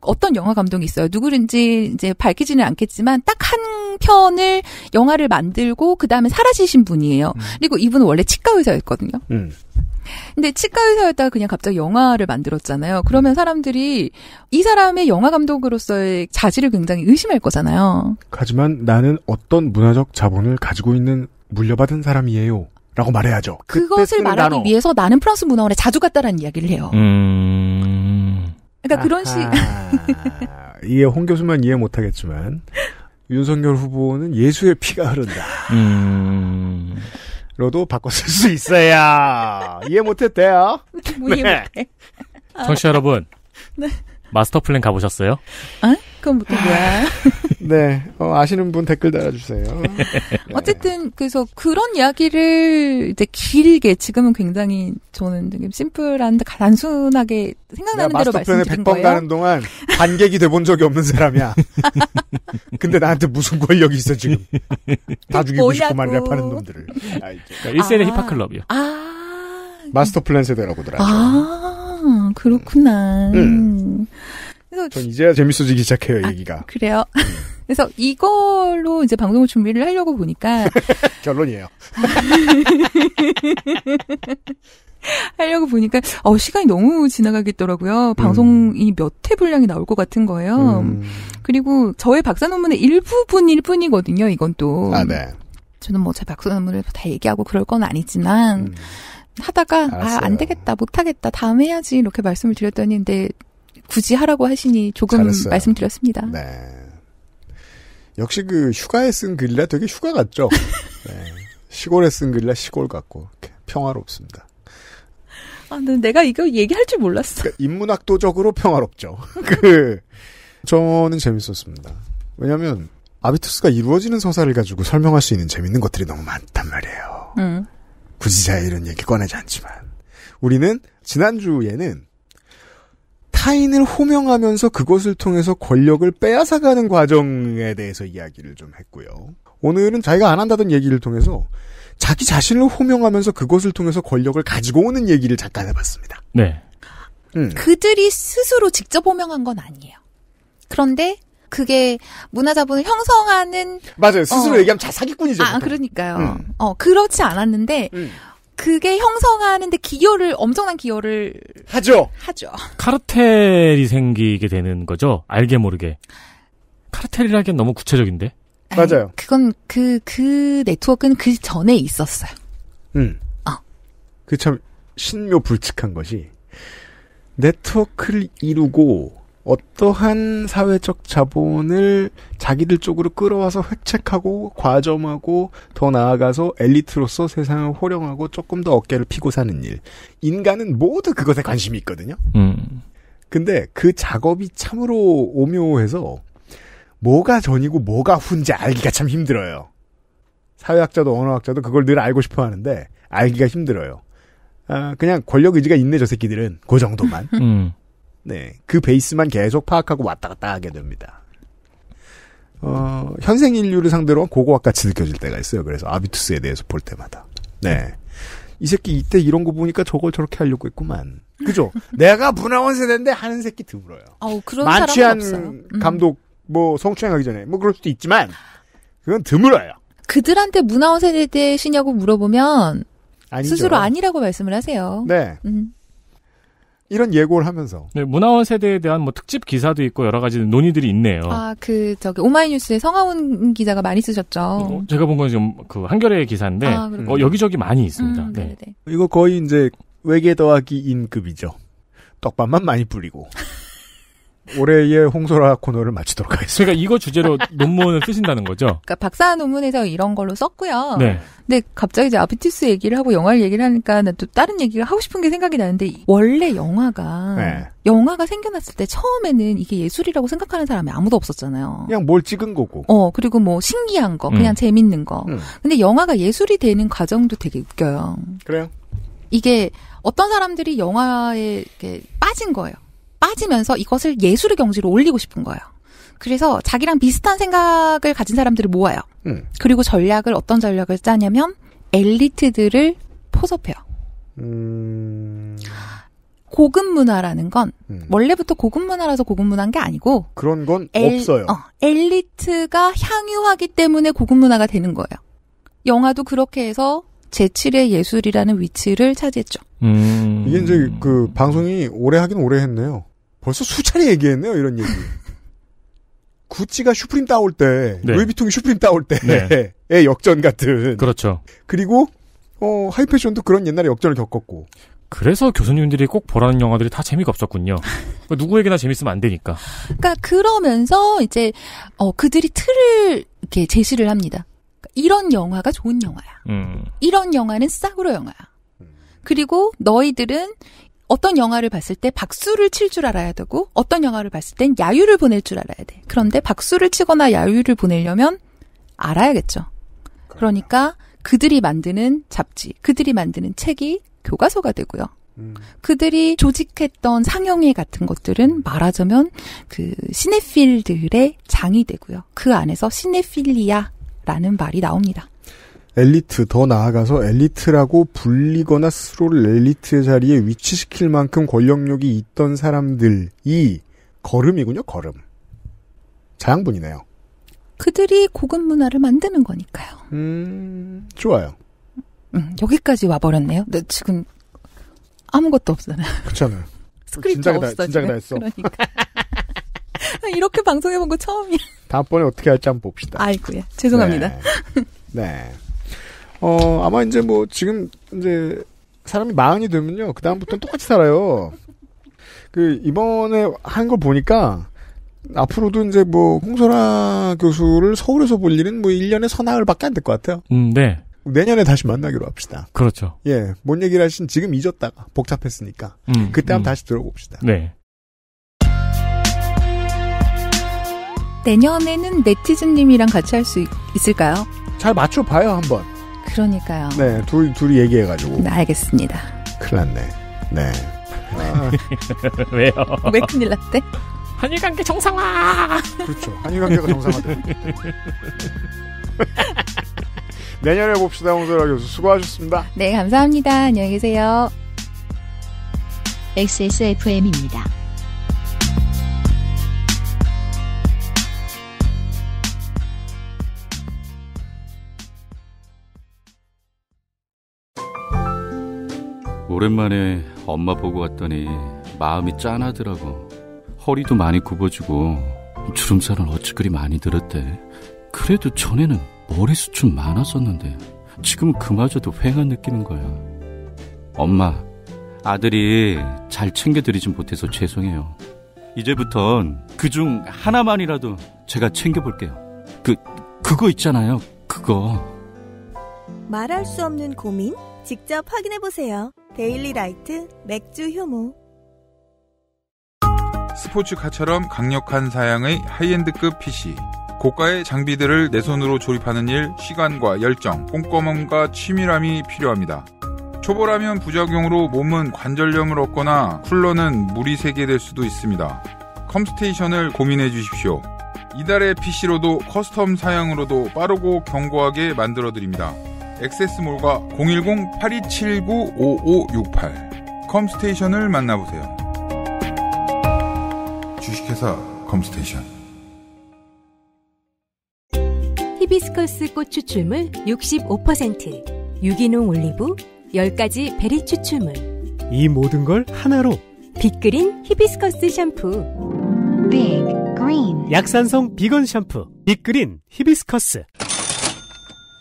어떤 영화 감독이 있어요. 누구든지 이제 밝히지는 않겠지만 딱 한 편을 영화를 만들고 그 다음에 사라지신 분이에요. 그리고 이분은 원래 치과 의사였거든요. 근데 치과 의사였다가 그냥 갑자기 영화를 만들었잖아요. 그러면 사람들이 이 사람의 영화 감독으로서의 자질을 굉장히 의심할 거잖아요. 하지만 나는 어떤 문화적 자본을 가지고 있는 물려받은 사람이에요. 라고 말해야죠. 그것을 말하기 위해서 나는 프랑스 문화원에 자주 갔다라는 이야기를 해요. 그러니까 그런 이해 홍 교수만 이해 못하겠지만 윤석열 후보는 예수의 피가 흐른다. 로도 바꿔 쓸 수 있어야 이해 못했대요. 뭐 이해 못해. 청취자 여러분, 네. 마스터 플랜 가보셨어요? 그건 뭐야? 네, 아시는 분 댓글 달아주세요. 네. 어쨌든 그래서 그런 이야기를 이제 길게 지금은 굉장히 저는 되게 심플한데 단순하게 생각나는 대로 말씀드린 거예요. 100번 가는 동안 반객이 돼본 적이 없는 사람이야. 근데 나한테 무슨 권력이 있어 지금? 다 죽이고 싶고 말이야 파는 놈들을. 그러니까 1세대 힙합클럽이요. 마스터 플랜 세대라고들 하죠. 그렇구나. 그래서 전 이제야 재밌어지기 시작해요, 얘기가. 그래요? 그래서 이걸로 이제 방송을 준비를 하려고 보니까. 결론이에요. 하려고 보니까, 시간이 너무 지나가겠더라고요. 방송이 몇 회 분량이 나올 것 같은 거예요. 그리고 저의 박사 논문의 일부분일 뿐이거든요, 이건 또. 네. 저는 뭐 제 박사 논문을 다 얘기하고 그럴 건 아니지만, 하다가, 안 되겠다, 못하겠다, 다음에 해야지, 이렇게 말씀을 드렸더니, 근데, 굳이 하라고 하시니 조금 잘했어요. 말씀드렸습니다. 네. 역시 휴가에 쓴 글이라 되게 휴가 같죠? 네. 시골에 쓴 글이라 시골 같고, 평화롭습니다. 근데 내가 이거 얘기할 줄 몰랐어. 그러니까 인문학도적으로 평화롭죠. 저는 재밌었습니다. 왜냐면, 아비투스가 이루어지는 서사를 가지고 설명할 수 있는 재밌는 것들이 너무 많단 말이에요. 굳이 제가 이런 얘기 꺼내지 않지만. 우리는, 지난주에는, 타인을 호명하면서 그것을 통해서 권력을 빼앗아가는 과정에 대해서 이야기를 좀 했고요. 오늘은 자기가 안 한다던 얘기를 통해서 자기 자신을 호명하면서 그것을 통해서 권력을 가지고 오는 얘기를 잠깐 해봤습니다. 네. 그들이 스스로 직접 호명한 건 아니에요. 그런데 그게 문화자본을 형성하는 맞아요. 스스로 얘기하면 사기꾼이죠. 그러니까요. 그렇지 않았는데 그게 형성하는데 엄청난 기여를 하죠. 카르텔이 생기게 되는 거죠. 알게 모르게. 카르텔이라기엔 너무 구체적인데. 맞아요. 그건 그 네트워크는 그 전에 있었어요. 참 신묘불측한 것이 네트워크를 이루고 어떠한 사회적 자본을 자기들 쪽으로 끌어와서 획책하고 과점하고 더 나아가서 엘리트로서 세상을 호령하고 조금 더 어깨를 피고 사는 일. 인간은 모두 그것에 관심이 있거든요. 근데 그 작업이 참으로 오묘해서 뭐가 전이고 뭐가 후인지 알기가 참 힘들어요. 사회학자도 언어학자도 그걸 늘 알고 싶어 하는데 알기가 힘들어요. 그냥 권력 의지가 있네 저 새끼들은 그 정도만. 네, 그 베이스만 계속 파악하고 왔다 갔다 하게 됩니다. 현생 인류를 상대로 고고학 같이 느껴질 때가 있어요. 그래서 아비투스에 대해서 볼 때마다. 네, 이 새끼 이때 이런 거 보니까 저걸 저렇게 하려고 했구만. 그죠? 내가 문화원 세대인데 하는 새끼 드물어요. 그런 만취한 사람은 없어요. 감독 뭐 성추행하기 전에 뭐 그럴 수도 있지만 그건 드물어요. 그들한테 문화원 세대시냐고 물어보면 아니죠. 스스로 아니라고 말씀을 하세요. 네. 이런 예고를 하면서. 네, 문화원 세대에 대한 뭐 특집 기사도 있고 여러 가지 논의들이 있네요. 오마이뉴스에 성하훈 기자가 많이 쓰셨죠. 제가 본 건 지금 그 한겨레 기사인데, 여기저기 많이 있습니다. 네. 이거 거의 이제 외계 더하기 인급이죠. 떡밥만 많이 뿌리고. 올해의 홍소라 코너를 마치도록 하겠습니다. 그러니까 이거 주제로 논문을 쓰신다는 거죠? 그러니까 박사 논문에서 이런 걸로 썼고요. 네. 근데 갑자기 이제 아비투스 얘기를 하고 영화를 얘기를 하니까 난 또 다른 얘기를 하고 싶은 게 생각이 나는데 원래 영화가 생겨났을 때 처음에는 이게 예술이라고 생각하는 사람이 아무도 없었잖아요. 그냥 뭘 찍은 거고. 그리고 뭐 신기한 거, 그냥 재밌는 거. 근데 영화가 예술이 되는 과정도 되게 웃겨요. 그래요? 이게 어떤 사람들이 영화에 이렇게 빠진 거예요. 빠지면서 이것을 예술의 경지로 올리고 싶은 거예요. 그래서 자기랑 비슷한 생각을 가진 사람들을 모아요. 그리고 어떤 전략을 짜냐면 엘리트들을 포섭해요. 고급 문화라는 건 원래부터 고급 문화라서 고급 문화인 게 아니고 그런 건 없어요. 엘리트가 향유하기 때문에 고급 문화가 되는 거예요. 영화도 그렇게 해서 제7의 예술이라는 위치를 차지했죠. 이게 이제 그 방송이 오래 하긴 오래 했네요. 벌써 수차례 얘기했네요, 이런 얘기. 구찌가 슈프림 따올 때, 네. 루이비통이 슈프림 따올 때의 역전 같은. 그렇죠. 그리고 하이패션도 그런 옛날에 역전을 겪었고. 그래서 교수님들이 꼭 보라는 영화들이 다 재미가 없었군요. 누구에게나 재밌으면 안 되니까. 그러니까 그러면서 이제 그들이 틀을 이렇게 제시를 합니다. 이런 영화가 좋은 영화야. 이런 영화는 싸구려 영화야. 그리고 너희들은 어떤 영화를 봤을 때 박수를 칠 줄 알아야 되고 어떤 영화를 봤을 땐 야유를 보낼 줄 알아야 돼. 그런데 박수를 치거나 야유를 보내려면 알아야겠죠. 그러니까 그들이 만드는 잡지, 그들이 만드는 책이 교과서가 되고요. 그들이 조직했던 상영회 같은 것들은 말하자면 그 시네필들의 장이 되고요. 그 안에서 시네필리아라는 말이 나옵니다. 엘리트, 더 나아가서 엘리트라고 불리거나 스스로를 엘리트의 자리에 위치시킬 만큼 권력력이 있던 사람들이 걸음이군요, 걸음. 자양분이네요. 그들이 고급 문화를 만드는 거니까요. 좋아요. 여기까지 와버렸네요. 네, 지금 아무것도 없잖아요. 그렇잖아요. 스크립트 없어. 진작에 다 했어. 그러니까. 이렇게 방송해본 거 처음이야. 다음번에 어떻게 할지 한번 봅시다. 아이고야. 죄송합니다. 네. 아마 이제 뭐 지금 이제 사람이 40이 되면요. 그 다음부터는 똑같이 살아요. 이번에 한 걸 보니까 앞으로도 이제 뭐 홍소라 교수를 서울에서 볼 일은 뭐 1년에 서나흘밖에 안 될 것 같아요. 네. 내년에 다시 만나기로 합시다. 그렇죠. 예, 뭔 얘기를 하신 지금 잊었다가 복잡했으니까 그때 한번 다시 들어봅시다. 네. 내년에는 네티즌님이랑 같이 할 수 있을까요? 잘 맞춰봐요 한번. 그러니까요. 네, 둘이 얘기해가지고. 네, 알겠습니다. 큰일 났네. 네. 왜요? 왜 큰일 났대? 한일관계 정상화! 그렇죠. 한일관계가 정상화돼. 내년에 봅시다, 홍소라 교수. 수고하셨습니다. 네, 감사합니다. 안녕히 계세요. XSFM입니다. 오랜만에 엄마 보고 왔더니 마음이 짠하더라고. 허리도 많이 굽어지고 주름살은 어찌 그리 많이 들었대. 그래도 전에는 머리숱은 많았었는데 지금은 그마저도 휑한 느끼는 거야. 엄마, 아들이 잘 챙겨드리진 못해서 죄송해요. 이제부턴 그중 하나만이라도 제가 챙겨볼게요. 그거 있잖아요. 그거. 말할 수 없는 고민? 직접 확인해보세요. 데일리라이트 맥주 효모. 스포츠카처럼 강력한 사양의 하이엔드급 PC. 고가의 장비들을 내 손으로 조립하는 일, 시간과 열정, 꼼꼼함과 치밀함이 필요합니다. 초보라면 부작용으로 몸은 관절염을 얻거나 쿨러는 물이 새게 될 수도 있습니다. 컴스테이션을 고민해 주십시오. 이달의 PC로도 커스텀 사양으로도 빠르고 견고하게 만들어드립니다. 액세스몰과 010-8279-5568 컴스테이션을 만나보세요. 주식회사 컴스테이션. 히비스커스 꽃 추출물 65%, 유기농 올리브, 10가지 베리 추출물. 이 모든 걸 하나로. 빅그린 히비스커스 샴푸. Big Green. 약산성 비건 샴푸. 빅그린 히비스커스.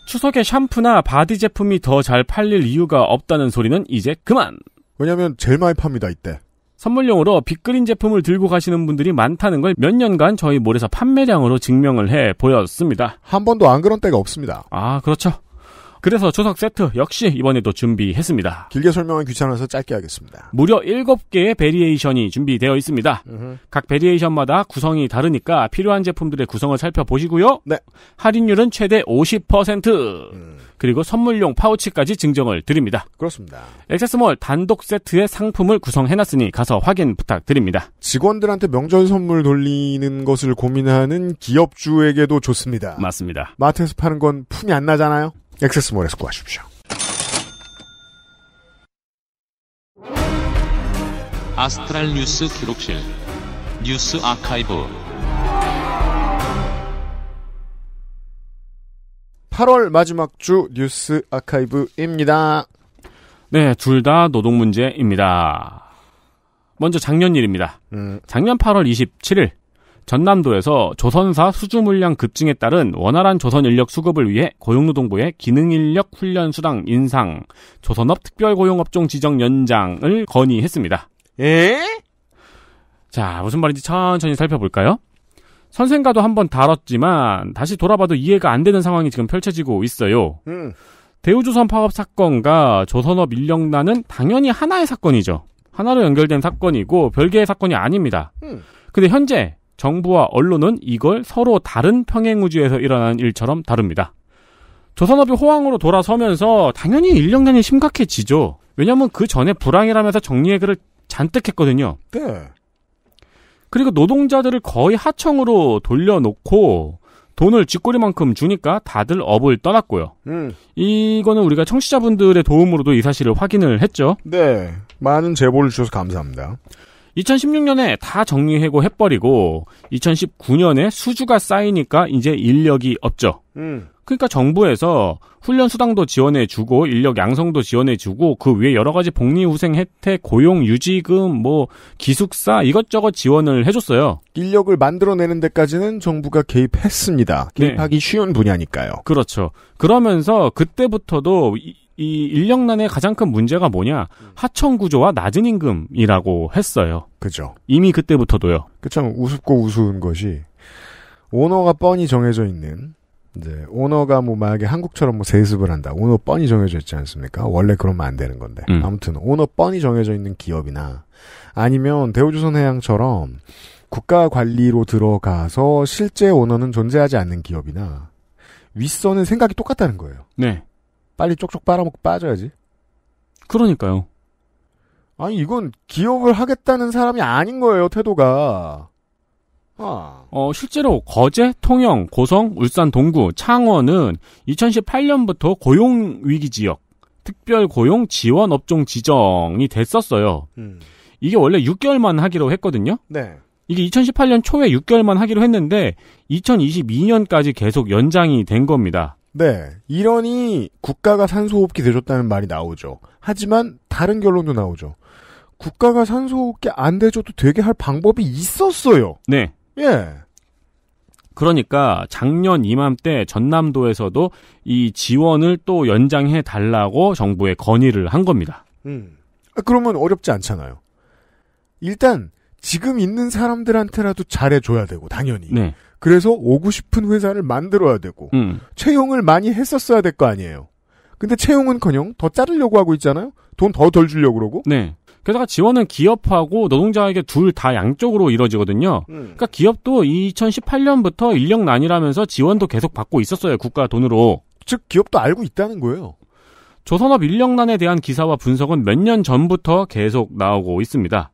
추석에 샴푸나 바디 제품이 더 잘 팔릴 이유가 없다는 소리는 이제 그만. 왜냐면 제일 많이 팝니다, 이때. 선물용으로 빅그린 제품을 들고 가시는 분들이 많다는 걸 몇 년간 저희 몰에서 판매량으로 증명을 해 보였습니다. 한 번도 안 그런 때가 없습니다. 아, 그렇죠. 그래서 추석 세트 역시 이번에도 준비했습니다. 길게 설명은 귀찮아서 짧게 하겠습니다. 무려 7개의 베리에이션이 준비되어 있습니다. 각 베리에이션마다 구성이 다르니까 필요한 제품들의 구성을 살펴보시고요. 네. 할인율은 최대 50%. 그리고 선물용 파우치까지 증정을 드립니다. 그렇습니다. 액세스몰 단독 세트의 상품을 구성해놨으니 가서 확인 부탁드립니다. 직원들한테 명절 선물 돌리는 것을 고민하는 기업주에게도 좋습니다. 맞습니다. 마트에서 파는 건 품이 안 나잖아요. 액세스몰에서 구하십시오. 아스트랄 뉴스 기록실 뉴스 아카이브 8월 마지막 주 뉴스 아카이브입니다. 네, 둘 다 노동 문제입니다. 먼저 작년 일입니다. 작년 8월 27일 전남도에서 조선사 수주 물량 급증에 따른 원활한 조선 인력 수급을 위해 고용노동부의 기능인력 훈련 수당 인상, 조선업 특별고용업종 지정 연장을 건의했습니다. 자, 무슨 말인지 천천히 살펴볼까요? 선생과도 한번 다뤘지만 다시 돌아봐도 이해가 안 되는 상황이 지금 펼쳐지고 있어요. 대우조선 파업 사건과 조선업 인력난은 당연히 하나의 사건이죠. 하나로 연결된 사건이고 별개의 사건이 아닙니다. 근데 현재 정부와 언론은 이걸 서로 다른 평행우주에서 일어나는 일처럼 다룹니다. 조선업이 호황으로 돌아서면서 당연히 인력난이 심각해지죠. 왜냐하면 그 전에 불황이라면서 정리해결을 잔뜩 했거든요. 네. 그리고 노동자들을 거의 하청으로 돌려놓고 돈을 쥐꼬리만큼 주니까 다들 업을 떠났고요. 이거는 우리가 청취자분들의 도움으로도 이 사실을 확인을 했죠. 네. 많은 제보를 주셔서 감사합니다. 2016년에 다 정리해고 해버리고 2019년에 수주가 쌓이니까 이제 인력이 없죠. 그러니까 정부에서 훈련 수당도 지원해주고 인력 양성도 지원해주고 그 위에 여러 가지 복리후생 혜택, 고용유지금, 뭐 기숙사 이것저것 지원을 해줬어요. 인력을 만들어내는 데까지는 정부가 개입했습니다. 개입하기 네. 쉬운 분야니까요. 그렇죠. 그러면서 그때부터도 이 인력난의 가장 큰 문제가 뭐냐? 하청 구조와 낮은 임금이라고 했어요. 그죠. 이미 그때부터도요. 그 참 우습고 우스운 것이 오너가 뻔히 정해져 있는 이제 오너가 뭐 만약에 한국처럼 뭐 세습을 한다. 오너 뻔히 정해져 있지 않습니까? 원래 그러면 안 되는 건데. 아무튼 오너 뻔히 정해져 있는 기업이나 아니면 대우조선해양처럼 국가 관리로 들어가서 실제 오너는 존재하지 않는 기업이나 윗선은 생각이 똑같다는 거예요. 네. 빨리 쪽쪽 빨아먹고 빠져야지. 그러니까요. 아니 이건 기업을 하겠다는 사람이 아닌 거예요. 태도가. 실제로 거제, 통영, 고성, 울산, 동구, 창원은 2018년부터 고용위기 지역, 특별고용 지원 업종 지정이 됐었어요. 이게 원래 6개월만 하기로 했거든요. 네. 이게 2018년 초에 6개월만 하기로 했는데 2022년까지 계속 연장이 된 겁니다. 네. 이러니 국가가 산소호흡기 대줬다는 말이 나오죠. 하지만 다른 결론도 나오죠. 국가가 산소호흡기 안 대줘도 되게 할 방법이 있었어요. 네. 예. 그러니까 작년 이맘때 전남도에서도 이 지원을 또 연장해 달라고 정부에 건의를 한 겁니다. 그러면 어렵지 않잖아요. 일단 지금 있는 사람들한테라도 잘해줘야 되고 당연히. 네. 그래서 오고 싶은 회사를 만들어야 되고 채용을 많이 했었어야 될 거 아니에요. 근데 채용은커녕 더 자르려고 하고 있잖아요. 돈 더 덜 주려고 그러고. 네. 게다가 지원은 기업하고 노동자에게 둘 다 양쪽으로 이루어지거든요. 그러니까 기업도 2018년부터 인력난이라면서 지원도 계속 받고 있었어요. 국가 돈으로. 즉 기업도 알고 있다는 거예요. 조선업 인력난에 대한 기사와 분석은 몇 년 전부터 계속 나오고 있습니다.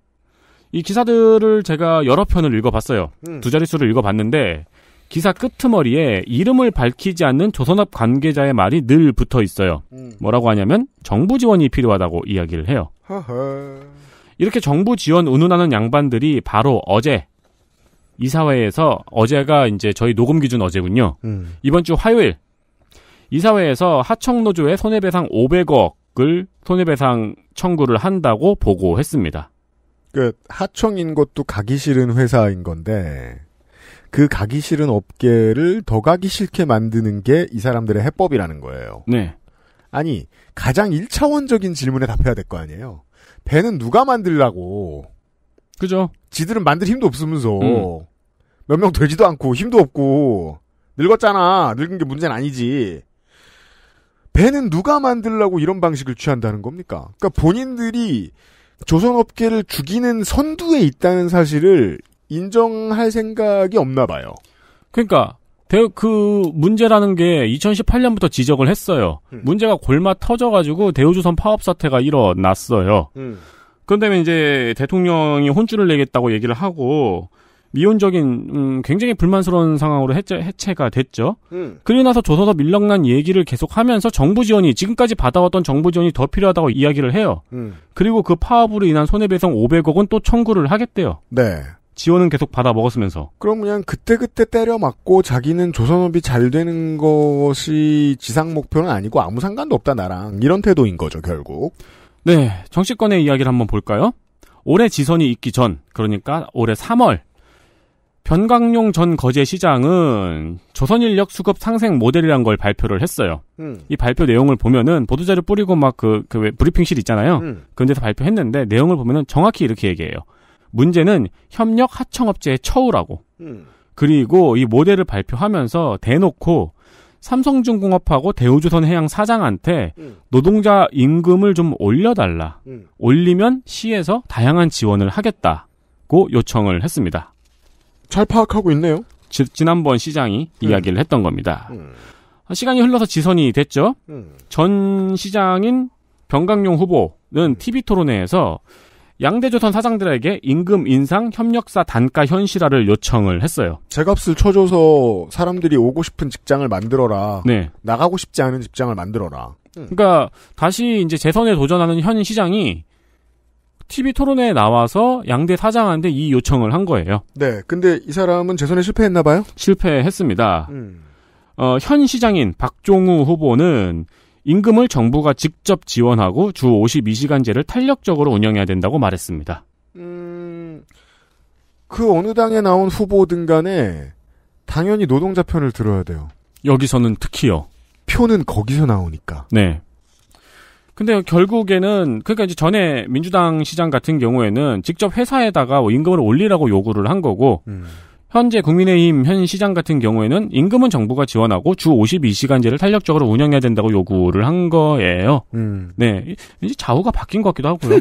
이 기사들을 제가 여러 편을 읽어봤어요. 두 자릿수를 읽어봤는데 기사 끄트머리에 이름을 밝히지 않는 조선업 관계자의 말이 늘 붙어 있어요. 뭐라고 하냐면 정부 지원이 필요하다고 이야기를 해요. 이렇게 정부 지원 운운하는 양반들이 바로 어제 이사회에서, 어제가 이제 저희 녹음 기준 어제군요. 이번 주 화요일 이사회에서 하청노조에 손해배상 500억을 손해배상 청구를 한다고 보고했습니다. 그 하청인 것도 가기 싫은 회사인 건데 그 가기 싫은 업계를 더 가기 싫게 만드는 게 이 사람들의 해법이라는 거예요. 네. 아니 가장 1차원적인 질문에 답해야 될 거 아니에요. 배는 누가 만들라고. 그죠. 지들은 만들 힘도 없으면서 몇 명 되지도 않고 힘도 없고 늙었잖아. 늙은 게 문제는 아니지. 배는 누가 만들라고 이런 방식을 취한다는 겁니까? 그러니까 본인들이 조선업계를 죽이는 선두에 있다는 사실을 인정할 생각이 없나 봐요. 그러니까 그 문제라는 게 2018년부터 지적을 했어요. 문제가 골마 터져가지고 대우조선 파업 사태가 일어났어요. 그런데 이제 대통령이 혼쭐을 내겠다고 얘기를 하고 미온적인 굉장히 불만스러운 상황으로 해체가 됐죠. 그리고 나서 조선업 인력난 얘기를 계속하면서 정부 지원이 지금까지 받아왔던 정부 지원이 더 필요하다고 이야기를 해요. 그리고 그 파업으로 인한 손해배상 500억은 또 청구를 하겠대요. 네. 지원은 계속 받아 먹었으면서. 그럼 그냥 그때그때 때려 맞고 자기는 조선업이 잘 되는 것이 지상 목표는 아니고 아무 상관도 없다 나랑, 이런 태도인 거죠 결국. 네. 정치권의 이야기를 한번 볼까요? 올해 지선이 있기 전, 그러니까 올해 3월 변강용 전 거제시장은 조선인력 수급 상생 모델이란 걸 발표를 했어요. 이 발표 내용을 보면은 보도자료 뿌리고 막 왜 브리핑실 있잖아요. 그런 데서 발표했는데 내용을 보면은 정확히 이렇게 얘기해요. 문제는 협력 하청업체의 처우라고. 그리고 이 모델을 발표하면서 대놓고 삼성중공업하고 대우조선해양 사장한테 노동자 임금을 좀 올려달라. 올리면 시에서 다양한 지원을 하겠다고 요청을 했습니다. 잘 파악하고 있네요. 지난번 시장이 이야기를 했던 겁니다. 시간이 흘러서 지선이 됐죠. 전 시장인 변강용 후보는 TV토론회에서 양대조선 사장들에게 임금 인상 협력사 단가 현실화를 요청을 했어요. 제값을 쳐줘서 사람들이 오고 싶은 직장을 만들어라. 네. 나가고 싶지 않은 직장을 만들어라. 그러니까 다시 이제 재선에 도전하는 현 시장이 TV 토론회에 나와서 양대 사장한테 이 요청을 한 거예요. 네. 근데 이 사람은 재선에 실패했나 봐요? 실패했습니다. 현 시장인 박종우 후보는 임금을 정부가 직접 지원하고 주 52시간제를 탄력적으로 운영해야 된다고 말했습니다. 그 어느 당에 나온 후보든 간에 당연히 노동자 편을 들어야 돼요. 여기서는 특히요. 표는 거기서 나오니까. 네. 근데 결국에는 그러니까 이제 전에 민주당 시장 같은 경우에는 직접 회사에다가 임금을 올리라고 요구를 한 거고 현재 국민의힘 현 시장 같은 경우에는 임금은 정부가 지원하고 주 52시간제를 탄력적으로 운영해야 된다고 요구를 한 거예요. 네. 이제 좌우가 바뀐 것 같기도 하고요.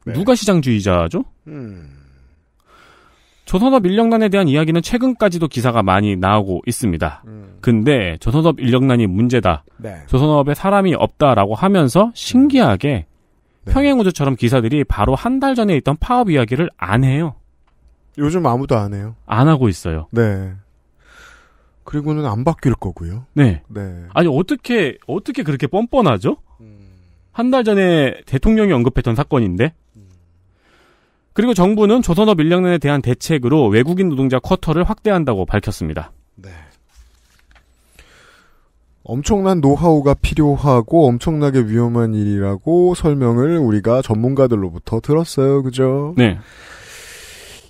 네. 누가 시장주의자죠? 조선업 인력난에 대한 이야기는 최근까지도 기사가 많이 나오고 있습니다. 근데 조선업 인력난이 문제다. 네. 조선업에 사람이 없다라고 하면서 신기하게 네. 평행우주처럼 기사들이 바로 한 달 전에 있던 파업 이야기를 안 해요. 요즘 아무도 안 해요. 안 하고 있어요. 네. 그리고는 안 바뀔 거고요. 네. 네. 아니 어떻게 그렇게 뻔뻔하죠? 한 달 전에 대통령이 언급했던 사건인데. 그리고 정부는 조선업 인력난에 대한 대책으로 외국인 노동자 쿼터를 확대한다고 밝혔습니다. 네. 엄청난 노하우가 필요하고 엄청나게 위험한 일이라고 설명을 우리가 전문가들로부터 들었어요. 그죠? 네.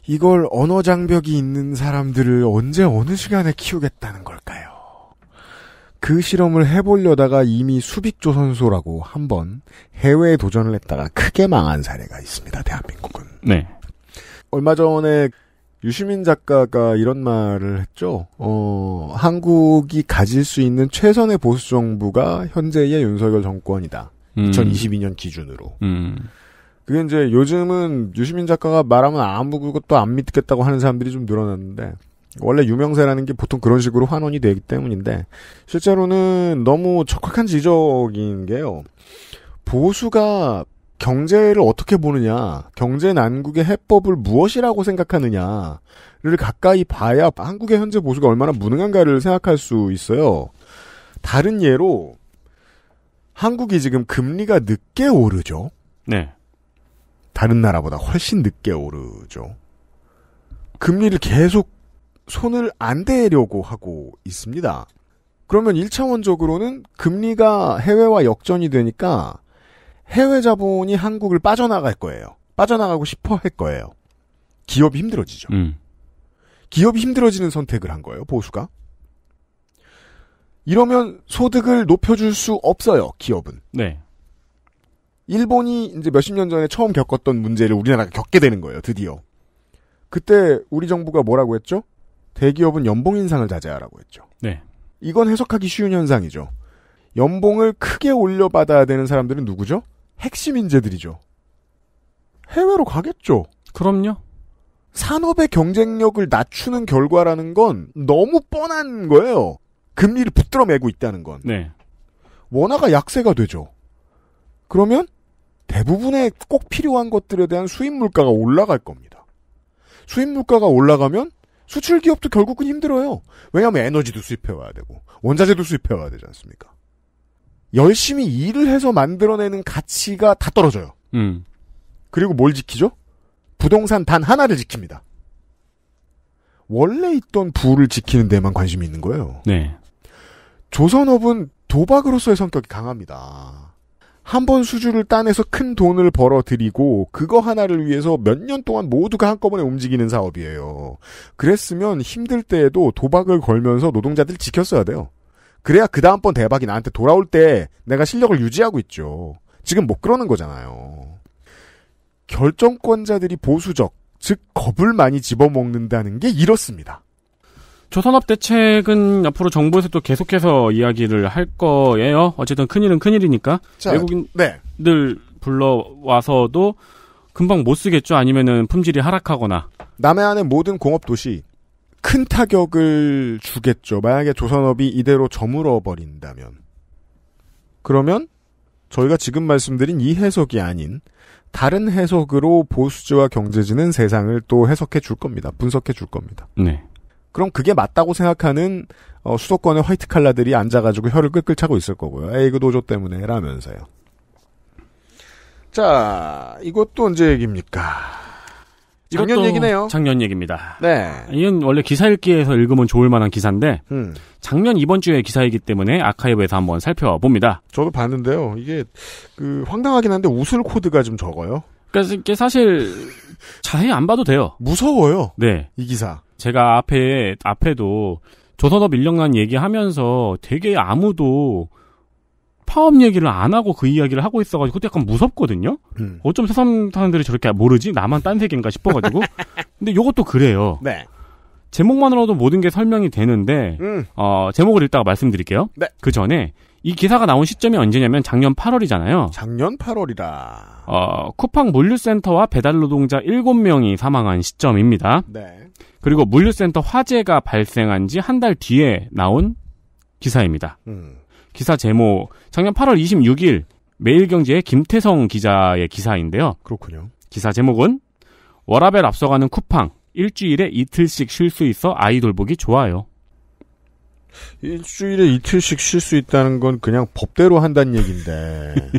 이걸 언어 장벽이 있는 사람들을 언제 어느 시간에 키우겠다는 걸까요? 그 실험을 해보려다가 이미 수빅조선소라고 한번 해외에 도전을 했다가 크게 망한 사례가 있습니다. 대한민국은. 네. 얼마 전에 유시민 작가가 이런 말을 했죠. 한국이 가질 수 있는 최선의 보수 정부가 현재의 윤석열 정권이다. 2022년 기준으로. 그게 이제 요즘은 유시민 작가가 말하면 아무것도 안 믿겠다고 하는 사람들이 좀 늘어났는데 원래 유명세라는 게 보통 그런 식으로 환원이 되기 때문인데 실제로는 너무 척박한 지적인 게요. 보수가 경제를 어떻게 보느냐, 경제 난국의 해법을 무엇이라고 생각하느냐를 가까이 봐야 한국의 현재 보수가 얼마나 무능한가를 생각할 수 있어요. 다른 예로 한국이 지금 금리가 늦게 오르죠. 네. 다른 나라보다 훨씬 늦게 오르죠. 금리를 계속 손을 안 대려고 하고 있습니다. 그러면 1차원적으로는 금리가 해외와 역전이 되니까 해외 자본이 한국을 빠져나갈 거예요. 빠져나가고 싶어 할 거예요. 기업이 힘들어지죠. 기업이 힘들어지는 선택을 한 거예요, 보수가. 이러면 소득을 높여줄 수 없어요, 기업은. 네. 일본이 이제 몇십 년 전에 처음 겪었던 문제를 우리나라가 겪게 되는 거예요, 드디어. 그때 우리 정부가 뭐라고 했죠? 대기업은 연봉 인상을 자제하라고 했죠. 네. 이건 해석하기 쉬운 현상이죠. 연봉을 크게 올려받아야 되는 사람들은 누구죠? 핵심 인재들이죠. 해외로 가겠죠. 그럼요. 산업의 경쟁력을 낮추는 결과라는 건 너무 뻔한 거예요. 금리를 붙들어 매고 있다는 건. 네. 원화가 약세가 되죠. 그러면 대부분의 꼭 필요한 것들에 대한 수입 물가가 올라갈 겁니다. 수입 물가가 올라가면 수출 기업도 결국은 힘들어요. 왜냐하면 에너지도 수입해와야 되고 원자재도 수입해와야 되지 않습니까? 열심히 일을 해서 만들어내는 가치가 다 떨어져요. 그리고 뭘 지키죠? 부동산 단 하나를 지킵니다. 원래 있던 부를 지키는 데만 관심이 있는 거예요. 네. 조선업은 도박으로서의 성격이 강합니다. 한 번 수주를 따내서 큰 돈을 벌어들이고 그거 하나를 위해서 몇 년 동안 모두가 한꺼번에 움직이는 사업이에요. 그랬으면 힘들 때에도 도박을 걸면서 노동자들 지켰어야 돼요. 그래야 그 다음번 대박이 나한테 돌아올 때 내가 실력을 유지하고 있죠. 지금 못 그러는 거잖아요. 결정권자들이 보수적, 즉 겁을 많이 집어먹는다는 게 이렇습니다. 조선업 대책은 앞으로 정부에서 또 계속해서 이야기를 할 거예요. 어쨌든 큰일은 큰일이니까. 자, 외국인들 불러와서도 금방 못 쓰겠죠. 아니면은 품질이 하락하거나. 남해안의 모든 공업도시 큰 타격을 주겠죠. 만약에 조선업이 이대로 저물어 버린다면. 그러면 저희가 지금 말씀드린 이 해석이 아닌 다른 해석으로 보수지와 경제지는 세상을 또 해석해 줄 겁니다. 분석해 줄 겁니다. 네. 그럼 그게 맞다고 생각하는 수도권의 화이트 칼라들이 앉아가지고 혀를 끌끌 차고 있을 거고요. 에이 그 노조 때문에 라면서요. 자, 이것도 언제 얘기입니까? 작년 얘기네요. 작년 얘기입니다. 네. 이건 원래 기사 읽기에서 읽으면 좋을 만한 기사인데 작년 이번 주에 기사이기 때문에 아카이브에서 한번 살펴봅니다. 저도 봤는데요. 이게 황당하긴 한데 우술 코드가 좀 적어요. 그러니까 이게 사실 자세히 안 봐도 돼요. 무서워요. 네. 이 기사. 제가 앞에도 조선업 인력난 얘기하면서 되게 아무도 파업 얘기를 안 하고 그 이야기를 하고 있어가지고 그때 약간 무섭거든요. 어쩜 세상 사람들이 저렇게 모르지? 나만 딴 세계인가 싶어가지고. 근데 요것도 그래요. 네. 제목만으로도 모든 게 설명이 되는데 제목을 읽다가 말씀드릴게요. 네. 그 전에 이 기사가 나온 시점이 언제냐면 작년 8월이잖아요. 작년 8월이다. 쿠팡 물류센터와 배달 노동자 7명이 사망한 시점입니다. 네. 그리고 물류센터 화재가 발생한 지 한 달 뒤에 나온 기사입니다. 기사 제목 작년 8월 26일 매일경제의 김태성 기자의 기사인데요. 그렇군요. 기사 제목은 워라밸 앞서가는 쿠팡 일주일에 이틀씩 쉴 수 있어 아이 돌보기 좋아요. 일주일에 이틀씩 쉴 수 있다는 건 그냥 법대로 한다는 얘기인데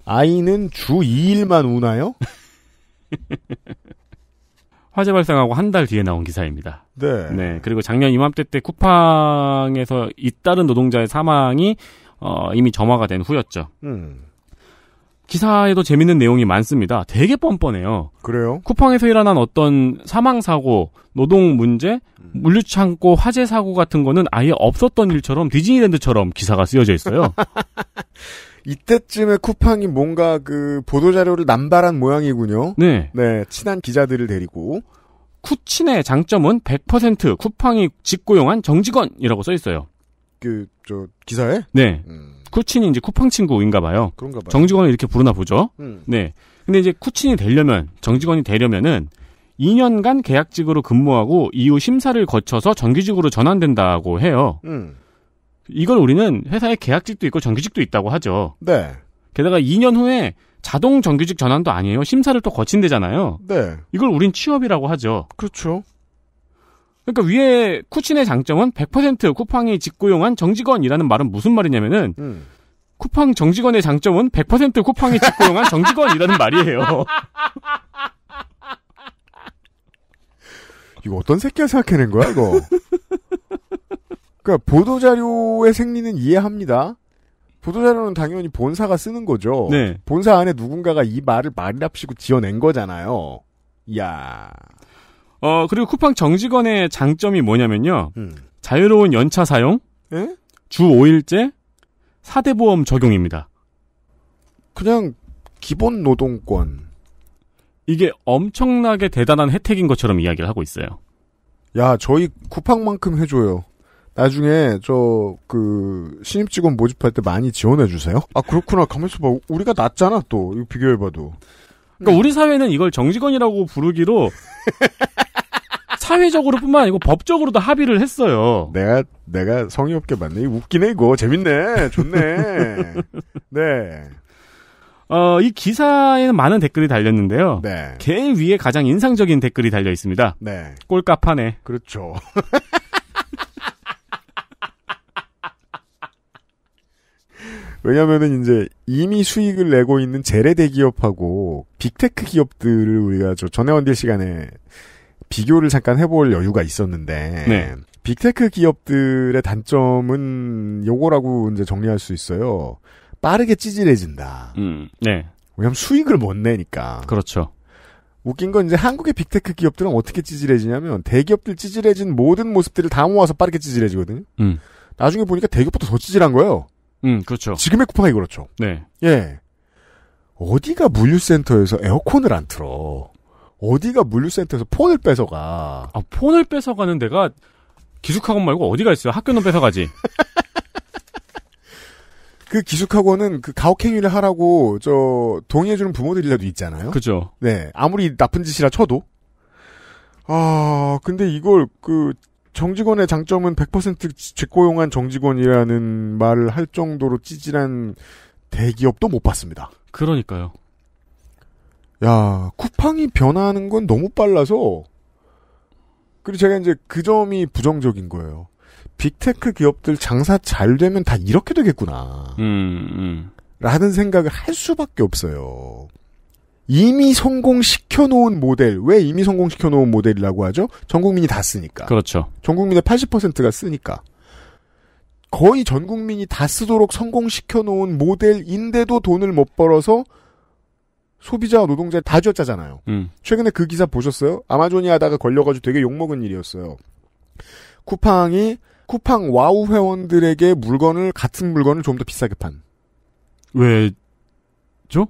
아이는 주 2일만 우나요? 화재 발생하고 한 달 뒤에 나온 기사입니다. 네. 네. 그리고 작년 이맘때 때 쿠팡에서 잇따른 노동자의 사망이 이미 점화가 된 후였죠. 기사에도 재밌는 내용이 많습니다. 되게 뻔뻔해요. 그래요? 쿠팡에서 일어난 어떤 사망사고, 노동 문제, 물류창고 화재 사고 같은 거는 아예 없었던 일처럼 디즈니랜드처럼 기사가 쓰여져 있어요. 이때쯤에 쿠팡이 뭔가 그 보도자료를 남발한 모양이군요. 네. 네, 친한 기자들을 데리고. 쿠친의 장점은 100% 쿠팡이 직고용한 정직원이라고 써 있어요. 기사에? 네. 쿠친이 이제 쿠팡 친구인가 봐요. 그런가 봐요. 정직원을 이렇게 부르나 보죠. 네. 근데 이제 쿠친이 되려면, 정직원이 되려면은 2년간 계약직으로 근무하고 이후 심사를 거쳐서 정규직으로 전환된다고 해요. 이걸 우리는 회사에 계약직도 있고 정규직도 있다고 하죠. 네. 게다가 2년 후에 자동 정규직 전환도 아니에요. 심사를 또 거친대잖아요. 네. 이걸 우린 취업이라고 하죠. 그렇죠. 그러니까 위에 쿠친의 장점은 100% 쿠팡이 직고용한 정직원이라는 말은 무슨 말이냐면은 쿠팡 정직원의 장점은 100% 쿠팡이 직고용한 정직원이라는 말이에요. 이거 어떤 새끼가 생각해낸 거야, 이거? 그러니까 보도자료의 생리는 이해합니다. 보도자료는 당연히 본사가 쓰는 거죠. 네. 본사 안에 누군가가 이 말을 말이랍시고 지어낸 거잖아요. 이야. 그리고 쿠팡 정직원의 장점이 뭐냐면요. 자유로운 연차 사용, 에? 주 5일제, 4대 보험 적용입니다. 그냥 기본 노동권. 이게 엄청나게 대단한 혜택인 것처럼 이야기를 하고 있어요. 야, 저희 쿠팡만큼 해줘요. 나중에 신입 직원 모집할 때 많이 지원해주세요. 아, 그렇구나. 가만있어 봐. 우리가 낫잖아, 또. 이거 비교해봐도. 그러니까 우리 사회는 이걸 정직원이라고 부르기로 사회적으로 뿐만 아니고 법적으로도 합의를 했어요. 내가 성의 없게 봤네. 웃기네, 이거. 재밌네. 좋네. 네. 이 기사에는 많은 댓글이 달렸는데요. 네. 제일 위에 가장 인상적인 댓글이 달려 있습니다. 네. 꼴값하네. 그렇죠. 왜냐면은 이제 이미 수익을 내고 있는 재래 대기업하고 빅테크 기업들을 우리가 전해원딜 시간에 비교를 잠깐 해볼 여유가 있었는데, 네. 빅테크 기업들의 단점은 요거라고 이제 정리할 수 있어요. 빠르게 찌질해진다. 네. 왜냐면 수익을 못 내니까. 그렇죠. 웃긴 건 이제 한국의 빅테크 기업들은 어떻게 찌질해지냐면 대기업들 찌질해진 모든 모습들을 다 모아서 빠르게 찌질해지거든요. 나중에 보니까 대기업보다 더 찌질한 거예요. 그렇죠. 지금의 쿠팡이 그렇죠. 네. 예. 어디가 물류센터에서 에어컨을 안 틀어. 어디가 물류센터에서 폰을 뺏어가. 아, 폰을 뺏어가는 데가 기숙학원 말고 어디가 있어요? 학교는 뺏어가지. 그 기숙학원은 그 가혹행위를 하라고 동의해주는 부모들이라도 있잖아요. 그죠. 네. 아무리 나쁜 짓이라 쳐도. 근데 이걸 정직원의 장점은 100% 직고용한 정직원이라는 말을 할 정도로 찌질한 대기업도 못 봤습니다. 그러니까요. 야, 쿠팡이 변화하는 건 너무 빨라서. 그리고 제가 이제 그 점이 부정적인 거예요. 빅테크 기업들 장사 잘 되면 다 이렇게 되겠구나. 라는 생각을 할 수밖에 없어요. 이미 성공시켜놓은 모델. 왜 이미 성공시켜놓은 모델이라고 하죠? 전 국민이 다 쓰니까. 그렇죠. 전 국민의 80%가 쓰니까. 거의 전 국민이 다 쓰도록 성공시켜놓은 모델인데도 돈을 못 벌어서 소비자와 노동자를 다 쥐어짜잖아요. 최근에 그 기사 보셨어요? 아마존이 하다가 걸려가지고 되게 욕먹은 일이었어요. 쿠팡 와우 회원들에게 같은 물건을 좀 더 비싸게 판. 왜죠?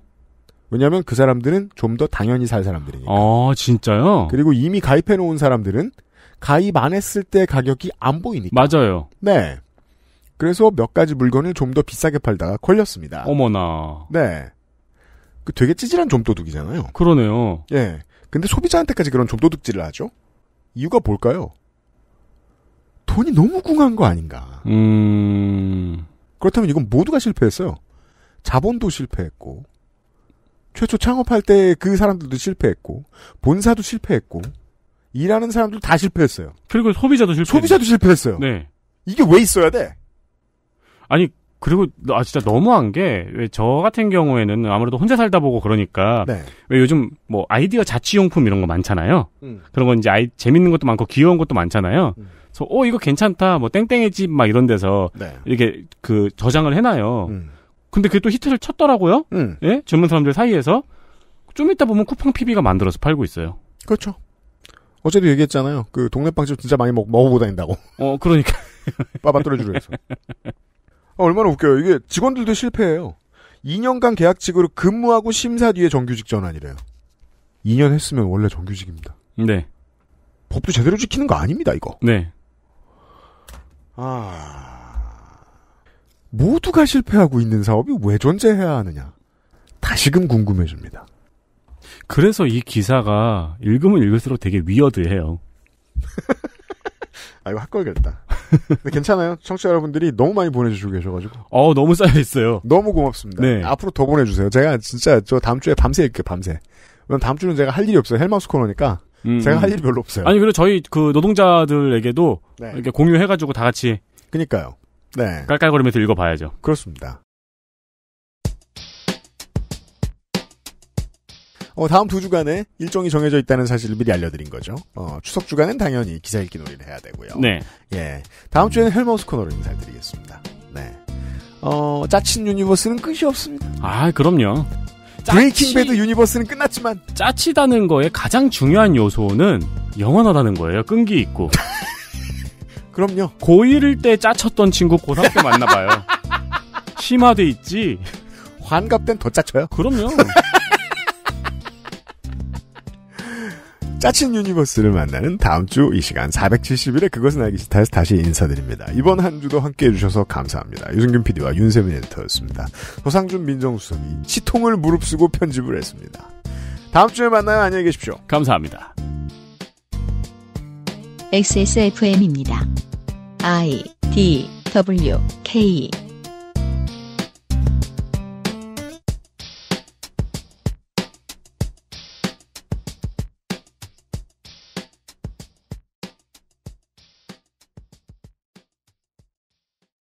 왜냐면 그 사람들은 좀 더 당연히 살 사람들이니까. 진짜요? 그리고 이미 가입해놓은 사람들은 가입 안 했을 때 가격이 안 보이니까. 맞아요. 네. 그래서 몇 가지 물건을 좀 더 비싸게 팔다가 걸렸습니다. 어머나. 네. 되게 찌질한 좀도둑이잖아요. 그러네요. 예. 근데 소비자한테까지 그런 좀도둑질을 하죠? 이유가 뭘까요? 돈이 너무 궁한 거 아닌가. 그렇다면 이건 모두가 실패했어요. 자본도 실패했고, 최초 창업할 때 그 사람들도 실패했고, 본사도 실패했고, 일하는 사람들도 다 실패했어요. 그리고 소비자도 실패했어요. 네. 이게 왜 있어야 돼? 아니, 그리고 진짜 너무한 게 왜 저 같은 경우에는 아무래도 혼자 살다 보고 그러니까 네. 왜 요즘 뭐 아이디어 자취용품 이런 거 많잖아요. 그런 건 이제 재밌는 것도 많고 귀여운 것도 많잖아요. 그래서 이거 괜찮다. 뭐 땡땡의 집 막 이런 데서 네. 이렇게 저장을 해놔요. 근데 그게 또 히트를 쳤더라고요. 예? 젊은 사람들 사이에서 좀 이따 보면 쿠팡 PB가 만들어서 팔고 있어요. 그렇죠. 어제도 얘기했잖아요. 그 동네 빵집 진짜 많이 먹어보고 다닌다고. 그러니까 빠바 떨어주려 해서. 얼마나 웃겨요. 이게 직원들도 실패해요. 2년간 계약직으로 근무하고 심사 뒤에 정규직 전환이래요. 2년 했으면 원래 정규직입니다. 네. 법도 제대로 지키는 거 아닙니다, 이거. 네. 모두가 실패하고 있는 사업이 왜 존재해야 하느냐. 다시금 궁금해집니다. 그래서 이 기사가 읽으면 읽을수록 되게 위어드해요. 이거 핫걸겠다. 근데 괜찮아요. 청취자 여러분들이 너무 많이 보내주시고 계셔가지고. 너무 쌓여있어요. 너무 고맙습니다. 네. 앞으로 더 보내주세요. 제가 진짜 저 다음 주에 밤새 읽게요, 밤새. 왜냐면 다음 주는 제가 할 일이 없어요. 헬마우스 코너니까. 제가 할 일이 별로 없어요. 아니, 그리고 저희 그 노동자들에게도 네. 이렇게 공유해가지고 다 같이. 그니까요. 네. 깔깔거리면서 읽어봐야죠. 그렇습니다. 다음 2주간에 일정이 정해져 있다는 사실을 미리 알려드린 거죠. 추석 주간엔 당연히 기사 읽기 놀이를 해야 되고요. 네. 예. 다음 주에는 헬마우스 코너로 인사드리겠습니다. 네. 짜친 유니버스는 끝이 없습니다. 그럼요. 브레이킹 배드 유니버스는 끝났지만 짜치다는 거에 가장 중요한 요소는 영원하다는 거예요. 끈기 있고. 그럼요. 고1일 때 짜쳤던 친구 고3 때 만나봐요. 심화돼 있지. 환갑 땐 더 짜쳐요. 그럼요. 짜친 유니버스를 만나는 다음 주 이 시간 470일에 그것은 알기 싫다에서 다시 인사드립니다. 이번 한 주도 함께해 주셔서 감사합니다. 유승균 PD와 윤세민 에디터였습니다. 도상준 민정수석이 치통을 무릅쓰고 편집을 했습니다. 다음 주에 만나요. 안녕히 계십시오. 감사합니다. XSFM입니다. I, D, W, K